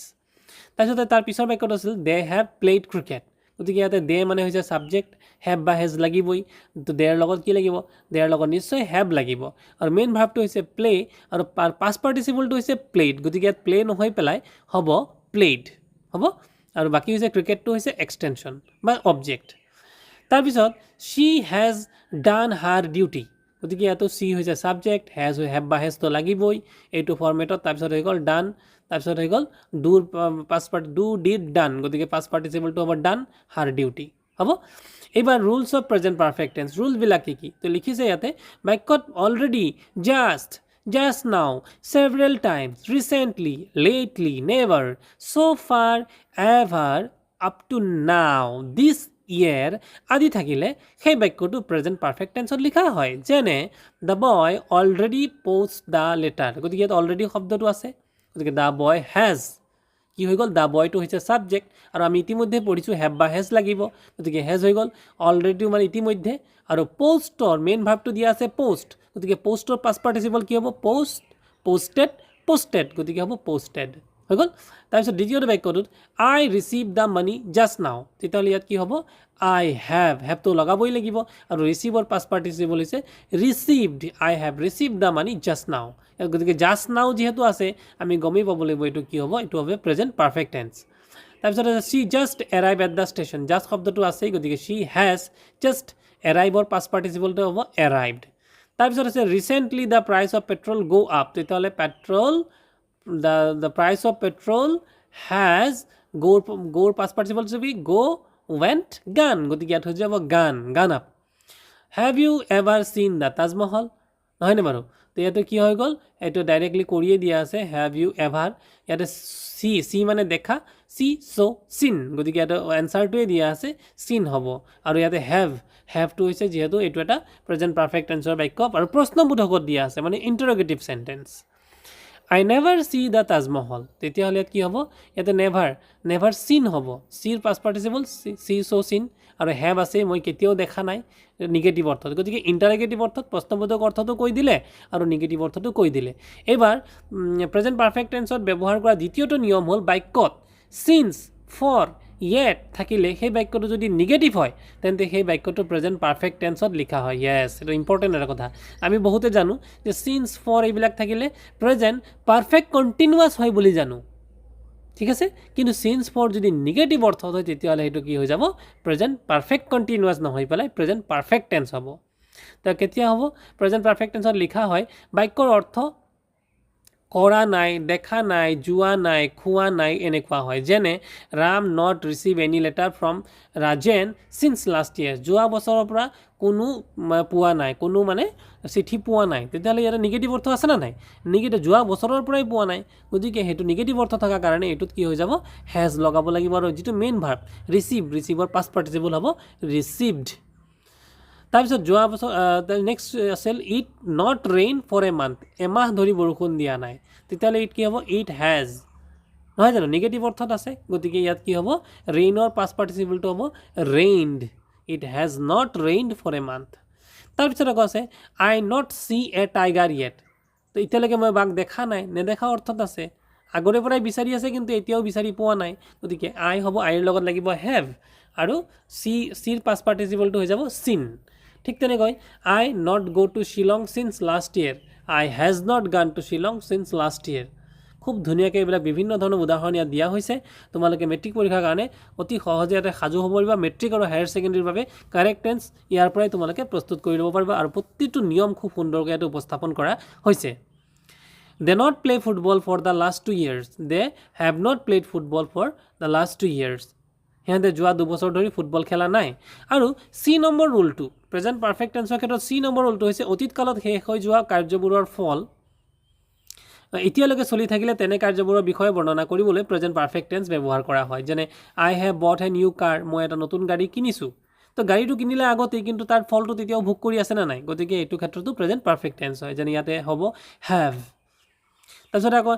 তাৰপিছতে তাৰ পিছৰ বাক্যটো আছিল দে হেভ প্লেড ক্ৰিকেট গতিকে ইয়াতে দে মানে হৈছে ছাবজেক্ট হেভ বা হেজ লাগিবই তো দেৰ লগত কি লাগিব দেৰ লগত নিশ্চয় হেভ লাগিব আৰু মেইন ভাৰ্বটো হৈছে প্লে আৰু পাষ্ট পাৰ্টিচিপলটো হৈছে প্লেড গতিকে ইয়াত প্লে নহয় পেলাই হ'ব প্লেড হ'ব আৰু বাকী হৈছে ক্ৰিকেটটো হৈছে এক্সটেনশ্যন বা অবজেক্ট তাৰপিছত শ্বি হেজ ডান হাৰ ডিউটি গতিকে ইয়াতো চি হৈছে ছাবজেক্ট হেভ বা হেজটো লাগিবই এইটো ফৰ্মেটত তাৰপিছত হৈ গ'ল ডান তাৰপিছত হৈ গ'ল ডু ডিড ডান গতিকে পাষ্ট পাৰ্টিচিপলটো হ'ব ডান হাৰ ডিউটি হ'ব এইবাৰ rules of present perfect tense ৰুলছবিলাক কি তো লিখিছে ইয়াতে বাক্যত already just now several times recently lately never so' far ever up to now this year আদি থাকিলে সেই বাক্যটো প্ৰেজেণ্ট পাৰফেক্ট টেন্সত লিখা হয় যেনে the boy already post the letter গতিকে ইয়াত অলৰেডি শব্দটো আছে গতিকে দ্য বয় হেজ কি হৈ গ'ল দ্য বয়টো হৈছে ছাবজেক্ট আৰু আমি ইতিমধ্যে পঢ়িছোঁ হেভ বা হেজ লাগিব গতিকে হেজ হৈ গ'ল অলৰেডিও মানে ইতিমধ্যে আৰু প'ষ্টৰ মেইন ভাৰ্বটো দিয়া আছে প'ষ্ট গতিকে প'ষ্টৰ পাষ্ট পাৰ্টিচিপল কি হ'ব প'ষ্টেড গতিকে হ'ব প'ষ্টেড হৈ গ'ল তাৰপিছত দ্বিতীয়টো বাক্যটোত আই ৰিচিভ দ্য মানি জাষ্ট নাও তেতিয়াহ'লে ইয়াত কি হ'ব আই হেভটো লগাবই লাগিব আৰু ৰিচিভৰ পাষ্ট পাৰ্টিচিপল হৈছে received I have receive the money just নাও গতিকে জাষ্ট নাও যিহেতু আছে আমি গমেই পাব লাগিব এইটো কি হ'ব এইটো হ'ব প্ৰেজেণ্ট পাৰফেক্ট টেন্স তাৰপিছত she just arrive at the station just শব্দটো আছেই গতিকে শ্বি হেজ জাষ্ট এৰাইভৰ পাষ্ট পাৰ্টিচিপলটো হ'ব এৰাইভড তাৰপিছত আছে recently the price of petrol go' up তেতিয়াহ'লে petrol the price of petrol has go past participle to be go went gone গতিকে ইয়াত হৈ যাব gone up have you ever seen the Taj Mahal নহয়নে বাৰু তো ইয়াতে কি হৈ গ'ল এইটো ডাইৰেক্টলি কৰিয়ে দিয়া আছে have you ever ইয়াতে see মানে দেখা see so seen গতিকে ইয়াতে এনসাৰটোৱে দিয়া আছে seen হ'ব আৰু ইয়াতে have টো হৈছে যেহেতু এইটো এটা প্ৰেজেন্ট পাৰফেক্ট টেন্সৰ বাক্য আৰু প্ৰশ্নবোধকত দিয়া আছে মানে ইন্টাৰোগেটিভ sentence I never see the Taj Mahal তেতিয়াহ'লে ইয়াত কি হ'ব ইয়াতে never seen হ'ব সিৰ past participle see so seen আৰু have আছে মই কেতিয়াও দেখা নাই নিগেটিভ অৰ্থত গতিকে ইণ্টাৰগেটিভ অৰ্থত প্ৰশ্নবোধক অৰ্থটো কৈ দিলে আৰু নিগেটিভ অৰ্থটো কৈ দিলে এইবাৰ প্ৰেজেণ্ট পাৰফেক্ট টেন্সত ব্যৱহাৰ কৰা দ্বিতীয়টো নিয়ম হ'ল বাক্যত সিন্স ফৰ yet থাকিলে সেই বাক্যটো যদি নিগেটিভ হয় তেন্তে সেই বাক্যটো প্ৰেজেণ্ট পাৰফেক্ট টেন্সত লিখা হয় ইয়েছ এটা ইম্পৰ্টেণ্ট এটা কথা আমি বহুতে জানো যে সিন্স ফৰ এইবিলাক থাকিলে প্ৰেজেণ্ট পাৰফেক্ট কণ্টিনিউৱাছ হয় বুলি জানো ঠিক আছে কিন্তু সিন্স ফৰ যদি নিগেটিভ অৰ্থত হয় তেতিয়াহ'লে সেইটো কি হৈ যাব প্ৰেজেণ্ট পাৰফেক্ট কণ্টিনিউৱাছ নহয় পেলাই প্ৰেজেণ্ট পাৰফেক্ট টেন্স হ'ব তো কেতিয়া হ'ব প্ৰেজেণ্ট পাৰফেক্ট টেন্সত লিখা হয় বাক্যৰ অৰ্থ কৰা নাই দেখা নাই যোৱা নাই খোৱা নাই এনেকুৱা হয় যেনে Ram not receive any letter from Rajen since last year যোৱা বছৰৰ পৰা কোনো পোৱা নাই কোনো মানে চিঠি পোৱা নাই তেতিয়াহ'লে ইয়াতে নিগেটিভ অৰ্থ আছে না নাই নিগেটিভ যোৱা বছৰৰ পৰাই পোৱা নাই গতিকে সেইটো নিগেটিভ অৰ্থ থকাৰ কাৰণে এইটোত কি হৈ যাব হেজ লগাব লাগিব আৰু যিটো মেইন ভাৰ্ব ৰিচিভৰ পাষ্ট পাৰ্টিচিপল হ'ব ৰিচিভড তাৰপিছত যোৱা বছৰ নেক্সট আছিল it not rain for a month এমাহ ধৰি বৰষুণ দিয়া নাই তেতিয়াহ'লে ইট কি হ'ব ইট হেজ নহয় জানো নিগেটিভ অৰ্থত আছে গতিকে ইয়াত কি হ'ব ৰেইনৰ পাষ্ট পাৰ্টিচিপলটো হ'ব rained it has not rained for a month তাৰপিছত আকৌ আছে I not see a tiger yet তো এতিয়ালৈকে মই বাঘ দেখা নাই নেদেখা অৰ্থত আছে আগৰে পৰাই বিচাৰি আছে কিন্তু এতিয়াও বিচাৰি পোৱা নাই গতিকে আই হ'ব আইৰ লগত লাগিব হেভ আৰু চিৰ পাষ্ট পাৰ্টিচিপলটো হৈ যাব চিন ঠিক তেনেকৈ I not go' to Shillong since last year I has not gone to Shillong since last year খুব ধুনীয়াকৈ এইবিলাক বিভিন্ন ধৰণৰ উদাহৰণ ইয়াত দিয়া হৈছে তোমালোকে মেট্ৰিক পৰীক্ষাৰ কাৰণে অতি সহজে ইয়াতে সাজু হ'ব পাৰিবা মেট্ৰিক আৰু হায়াৰ ছেকেণ্ডেৰীৰ বাবে কাৰেক্ট টেন্স ইয়াৰ পৰাই তোমালোকে প্ৰস্তুত কৰি ল'ব পাৰিবা আৰু প্ৰতিটো নিয়ম খুব সুন্দৰকৈ ইয়াতে উপস্থাপন কৰা হৈছে they not play football for the last 2 years they have not played football for the last 2 years সিহঁতে যোৱা 2 বছৰ ধৰি ফুটবল খেলা নাই আৰু চি নম্বৰ ৰুলটো প্ৰেজেণ্ট পাৰফেক্ট টেন্সৰ ক্ষেত্ৰত চি নম্বৰ ৰুলটো হৈছে অতীত কালত শেষ হৈ যোৱা কাৰ্যবোৰৰ ফল এতিয়ালৈকে চলি থাকিলে তেনে কাৰ্যবোৰৰ বিষয়ে বৰ্ণনা কৰিবলৈ প্ৰেজেণ্ট পাৰফেক্ট টেন্স ব্যৱহাৰ কৰা হয় যেনে আই হেভ বট এ নিউ কাৰ মই এটা নতুন গাড়ী কিনিছোঁ তো গাড়ীটো কিনিলে আগতেই কিন্তু তাৰ ফলটো তেতিয়াও ভোগ কৰি আছে নে নাই গতিকে এইটো ক্ষেত্ৰতো প্ৰেজেণ্ট পাৰফেক্ট টেন্স হয় যেনে ইয়াতে হ'ব হেভ তাৰপিছত আকৌ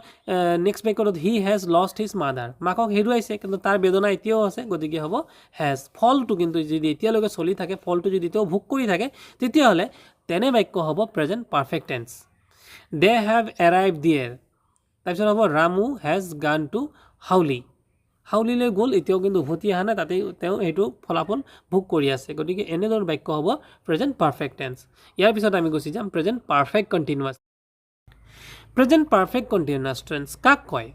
নেক্সট বাক্যটোত he has lost his mother মাকক হেৰুৱাইছে কিন্তু তাৰ বেদনা এতিয়াও আছে গতিকে হ'ব হেজ ফলটো কিন্তু যদি এতিয়ালৈকে চলি থাকে ফলটো যদি এতিয়াও ভোগ কৰি থাকে তেতিয়াহ'লে তেনে বাক্য হ'ব present perfect tense they have arrive there তাৰপিছত হ'ব ৰামু হেজ গান টু হাউলিলৈ গ'ল এতিয়াও কিন্তু উভতি অহা নাই তাতেই তেওঁ সেইটো ফলাফল ভোগ কৰি আছে গতিকে এনেধৰণৰ বাক্য হ'ব প্ৰেজেণ্ট পাৰফেক্ট টেন্স ইয়াৰ পিছত আমি গুচি যাম present perfect continuous present perfect continuous tense কাক কয়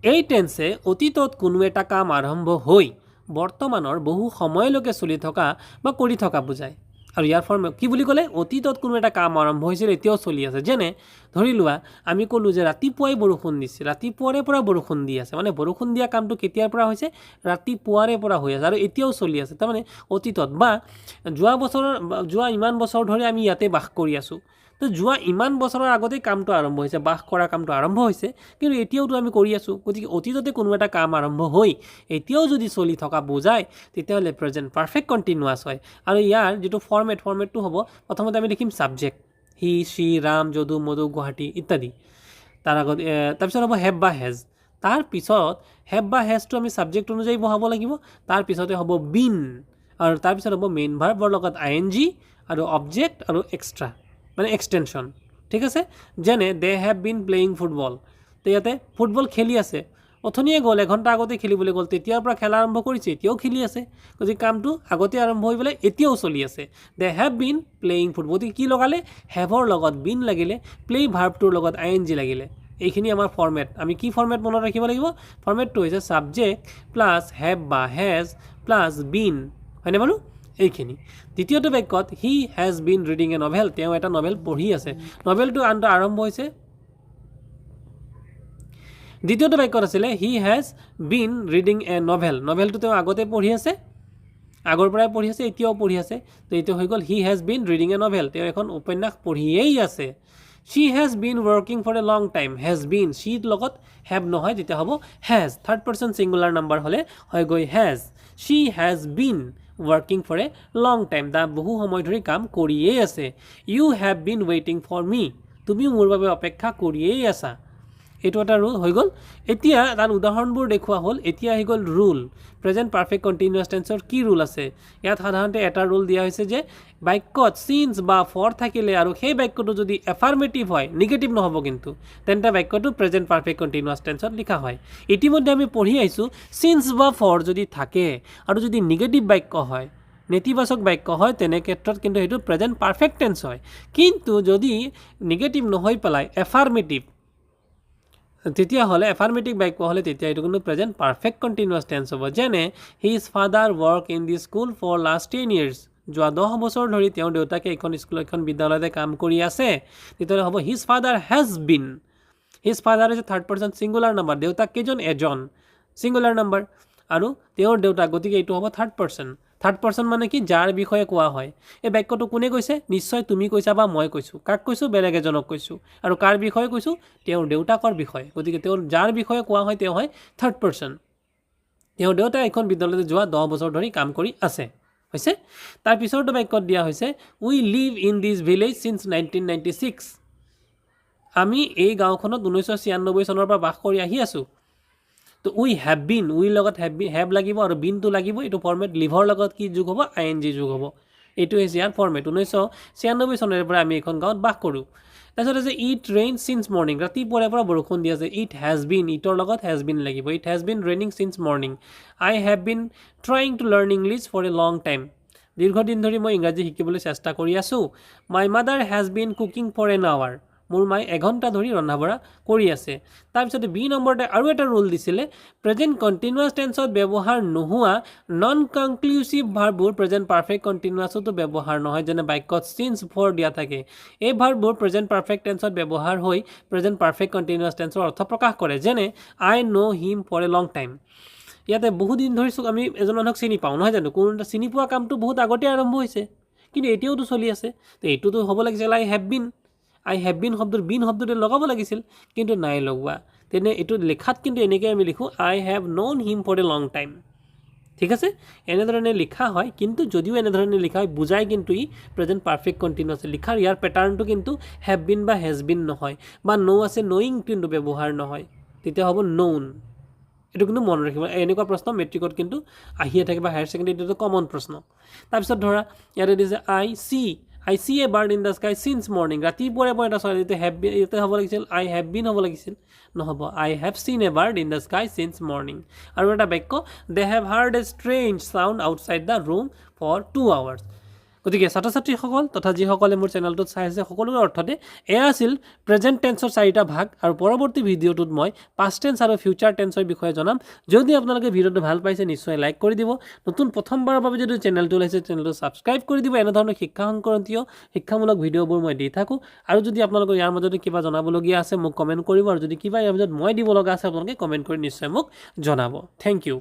এই টেন্সে অতীতত কোনো এটা কাম আৰম্ভ হৈ বৰ্তমানৰ বহু সময়লৈকে চলি থকা বা কৰি থকা বুজায় আৰু ইয়াৰ ফৰ্ম কি বুলি ক'লে অতীতত কোনো এটা কাম আৰম্ভ হৈছিল এতিয়াও চলি আছে যেনে ধৰি লোৱা আমি ক'লোঁ যে ৰাতিপুৱাই বৰষুণ দিছিল ৰাতিপুৱাৰে পৰা বৰষুণ দি আছে মানে বৰষুণ দিয়া কামটো কেতিয়াৰ পৰা হৈছে ৰাতিপুৱাৰে পৰা হৈ আছে আৰু এতিয়াও চলি আছে তাৰমানে অতীতত বা যোৱা ইমান বছৰ ধৰি আমি ইয়াতে বাস কৰি আছোঁ তো যোৱা ইমান বছৰৰ আগতেই কামটো আৰম্ভ হৈছে বাস কৰা কামটো আৰম্ভ হৈছে কিন্তু এতিয়াওতো আমি কৰি আছোঁ গতিকে অতীততে কোনো এটা কাম আৰম্ভ হৈ এতিয়াও যদি চলি থকা বুজায় তেতিয়াহ'লে প্ৰেজেণ্ট পাৰফেক্ট কণ্টিনিউৱাছ হয় আৰু ইয়াৰ যিটো ফৰ্মেটটো হ'ব প্ৰথমতে আমি লিখিম ছাবজেক্ট হি শ্ৰী ৰাম যদু মধু গুৱাহাটী ইত্যাদি তাৰ আগত তাৰপিছত হ'ব হেভ বা হেজ তাৰপিছত হেভ বা হেজটো আমি ছাবজেক্ট অনুযায়ী বহাব লাগিব তাৰপিছতে হ'ব বিন আৰু তাৰপিছত হ'ব মেইন ভাৰ্বৰ লগত ING আৰু অবজেক্ট আৰু এক্সট্ৰা মানে এক্সটেনশ্যন ঠিক আছে যেনে they have been playing football তো ইয়াতে ফুটবল খেলি আছে অথনিয়ে গ'ল এঘণ্টা আগতে খেলিবলৈ গ'ল তেতিয়াৰ পৰা খেলা আৰম্ভ কৰিছে এতিয়াও খেলি আছে গতিকে কামটো আগতে আৰম্ভ হৈ পেলাই এতিয়াও চলি আছে they have been playing football গতিকে কি লগালে হেভৰ লগত বিন লাগিলে প্লে ভাৰ্বটোৰ লগত ING লাগিলে এইখিনি আমাৰ ফৰ্মেট আমি কি ফৰ্মেট মনত ৰাখিব লাগিব ফৰ্মেটটো হৈছে ছাবজেক্ট প্লাছ হেভ বা হেজ প্লাছ বিন হয়নে বাৰু এইখিনি দ্বিতীয়টো বাক্যত হি has been reading a novel তেওঁ এটা নভেল পঢ়ি আছে নভেলটো আৰম্ভ হৈছে দ্বিতীয়টো বাক্যত আছিলে he has been reading a novel নভেলটো তেওঁ আগতে পঢ়ি আছে আগৰ পৰাই পঢ়ি আছে এতিয়াও পঢ়ি আছে তো এইটো হৈ গ'ল he has been reading a novel তেওঁ এখন উপন্যাস পঢ়িয়েই আছে she has been working for a long time has been শ্বীৰ লগত হেভ নহয় তেতিয়া হ'ব has third person singular number হ'লে হৈ গৈ has she has been working for a long time বহু সময় ধৰি কাম কৰিয়েই আছে ইউ হেভ বিন ৱেইটিং ফৰ মি তুমিও মোৰ বাবে অপেক্ষা কৰিয়েই আছা এইটো এটা ৰুল হৈ গ'ল এতিয়া তাৰ উদাহৰণবোৰ দেখুওৱা হ'ল এতিয়া আহি গ'ল ৰুল প্ৰেজেণ্ট পাৰফেক্ট কণ্টিনিউৱাছ টেন্সৰ কি ৰুল আছে ইয়াত সাধাৰণতে এটা ৰুল দিয়া হৈছে যে বাক্যত চিন্স বা ফৰ থাকিলে আৰু সেই বাক্যটো যদি এফাৰ্মেটিভ হয় নিগেটিভ নহ'ব কিন্তু তেন্তে বাক্যটো প্ৰেজেণ্ট পাৰফেক্ট কণ্টিনিউৱাছ টেন্সত লিখা হয় ইতিমধ্যে আমি পঢ়ি আহিছোঁ চিন্স বা ফৰ যদি থাকে আৰু যদি নিগেটিভ বাক্য হয় নেতিবাচক বাক্য হয় তেনে ক্ষেত্ৰত কিন্তু সেইটো প্ৰেজেণ্ট পাৰফেক্ট টেন্স হয় কিন্তু যদি নিগেটিভ নহৈ পেলাই এফাৰ্মেটিভ তেতিয়াহ'লে এফাৰ্মেটিভ বাক্য হ'লে তেতিয়া এইটো কিন্তু প্ৰেজেণ্ট পাৰফেক্ট কণ্টিনিউৱাছ টেন্স হ'ব যেনে his father work in the school for last 10 years যোৱা 10 বছৰ ধৰি তেওঁৰ দেউতাকে এখন স্কুল এখন বিদ্যালয়তে কাম কৰি আছে তেতিয়াহ'লে হ'ব his father has been his father is A third person singular number দেউতাক কেইজন এজন ছিংগুলাৰ নাম্বাৰ আৰু তেওঁৰ দেউতাক গতিকে এইটো হ'ব থাৰ্ড পাৰ্চন মানে কি যাৰ বিষয়ে কোৱা হয় এই বাক্যটো কোনে কৈছে নিশ্চয় তুমি কৈছা বা মই কৈছোঁ কাক কৈছোঁ বেলেগ এজনক কৈছোঁ আৰু কাৰ বিষয়ে কৈছোঁ তেওঁৰ দেউতাকৰ বিষয়ে গতিকে তেওঁৰ যাৰ বিষয়ে কোৱা হয় তেওঁ হয় থাৰ্ড পাৰ্চন তেওঁৰ দেউতাই এখন বিদ্যালয়তে যোৱা 10 বছৰ ধৰি কাম কৰি আছে হৈছে তাৰ পিছৰটো বাক্যত দিয়া হৈছে we live in this village since 1996 আমি এই গাঁওখনত 1996 চনৰ পৰা বাস কৰি আহি আছোঁ তো উই হেভ বিন উইৰ লগত হেভ লাগিব আৰু বিনটো লাগিব এইটো ফৰ্মেট লিভৰ লগত কি যোগ হ'ব ING যোগ হ'ব এইটো হৈছে ইয়াৰ ফৰ্মেট 1996 চনৰে পৰা আমি এখন গাঁৱত বাস কৰোঁ তাৰপিছত আছে ইট ৰেইন চিন্স মৰ্ণিং ৰাতিপুৱাৰে পৰা বৰষুণ দি আছে ইট হেজ বিন ইটৰ লগত হেজ বিন লাগিব it has been raining since morning I have been trying to learn English for a long time দীৰ্ঘদিন ধৰি মই ইংৰাজী শিকিবলৈ চেষ্টা কৰি আছোঁ my mother has been cooking for an hour মোৰ মায়ে এঘণ্টা ধৰি ৰন্ধা বঢ়া কৰি আছে তাৰপিছতে বি নম্বৰতে আৰু এটা ৰুল দিছিলে প্ৰেজেণ্ট কণ্টিনিউৱাছ টেন্সত ব্যৱহাৰ নোহোৱা নন কনক্লুচিভ ভাৰ্ববোৰ প্ৰেজেণ্ট পাৰফেক্ট কণ্টিনিউৱাছতো ব্যৱহাৰ নহয় যেনে বাক্যত চিন্স ফৰ দিয়া থাকে এই ভাৰ্ববোৰ প্ৰেজেণ্ট পাৰফেক্ট টেন্সত ব্যৱহাৰ হৈ প্ৰেজেণ্ট পাৰফেক্ট কণ্টিনিউৱাছ টেন্সৰ অৰ্থ প্ৰকাশ কৰে যেনে আই ন' হিম ফৰ এ লং টাইম ইয়াতে বহুদিন ধৰি আমি এজন মানুহক চিনি পাওঁ নহয় জানো কোনো এটা চিনি পোৱা কামটো বহুত আগতে আৰম্ভ হৈছে কিন্তু এতিয়াওতো চলি আছে তো এইটোতো হ'ব লাগিছিল আই হেভ বিন শব্দৰ বিন শব্দটো লগাব লাগিছিল কিন্তু নাই লগোৱা তেনে এইটো লেখাত কিন্তু এনেকৈ আমি লিখোঁ I have known him for a long time ঠিক আছে এনেধৰণে লিখা হয় কিন্তু যদিও এনেধৰণে লিখা হয় বুজাই কিন্তু ই প্ৰেজেণ্ট পাৰফেক্ট কণ্টিনিউৱাছ লিখাৰ ইয়াৰ পেটাৰ্ণটো কিন্তু হেভ বিন বা হেজ বিন নহয় বা ন' আছে নয়িং কিন্তু ব্যৱহাৰ নহয় তেতিয়া হ'ব ন'ন এইটো কিন্তু মনত ৰাখিব এনেকুৱা প্ৰশ্ন মেট্ৰিকত কিন্তু আহিয়ে থাকে বা হায়াৰ ছেকেণ্ডেৰীত এইটো কমন প্ৰশ্ন তাৰপিছত ধৰা ইয়াতে দিছে I see a bird in the sky since morning ৰাতিপুৱাৰে পৰা এটা চৰাই ইয়াতে হ'ব লাগিছিল I have been হ'ব লাগিছিল নহ'ব I have seen a bird in the sky since morning আৰু এটা বাক্য they have heard a strange sound outside the room for 2 hours গতিকে ছাত্ৰ ছাত্ৰীসকল তথা যিসকলে মোৰ চেনেলটোত চাই আছে সকলোৰে অৰ্থতে এয়া আছিল প্ৰেজেণ্ট টেন্সৰ 4টা ভাগ আৰু পৰৱৰ্তী ভিডিঅ'টোত মই পাষ্ট টেন্স আৰু ফিউচাৰ টেন্সৰ বিষয়ে জনাম যদি আপোনালোকে ভিডিঅ'টো ভাল পাইছে নিশ্চয় লাইক কৰি দিব নতুন প্ৰথমবাৰৰ বাবে যদি চেনেলটো ওলাইছে চেনেলটো ছাবস্ক্ৰাইব কৰি দিব এনেধৰণৰ শিক্ষা সংক্ৰান্তীয় শিক্ষামূলক ভিডিঅ'বোৰ মই দি থাকোঁ আৰু যদি আপোনালোকৰ ইয়াৰ মাজতে কিবা জনাবলগীয়া আছে মোক কমেণ্ট কৰিব আৰু যদি কিবা ইয়াৰ মাজত মই দিব লগা আছে আপোনালোকে কমেণ্ট কৰি নিশ্চয় মোক জনাব থেংক ইউ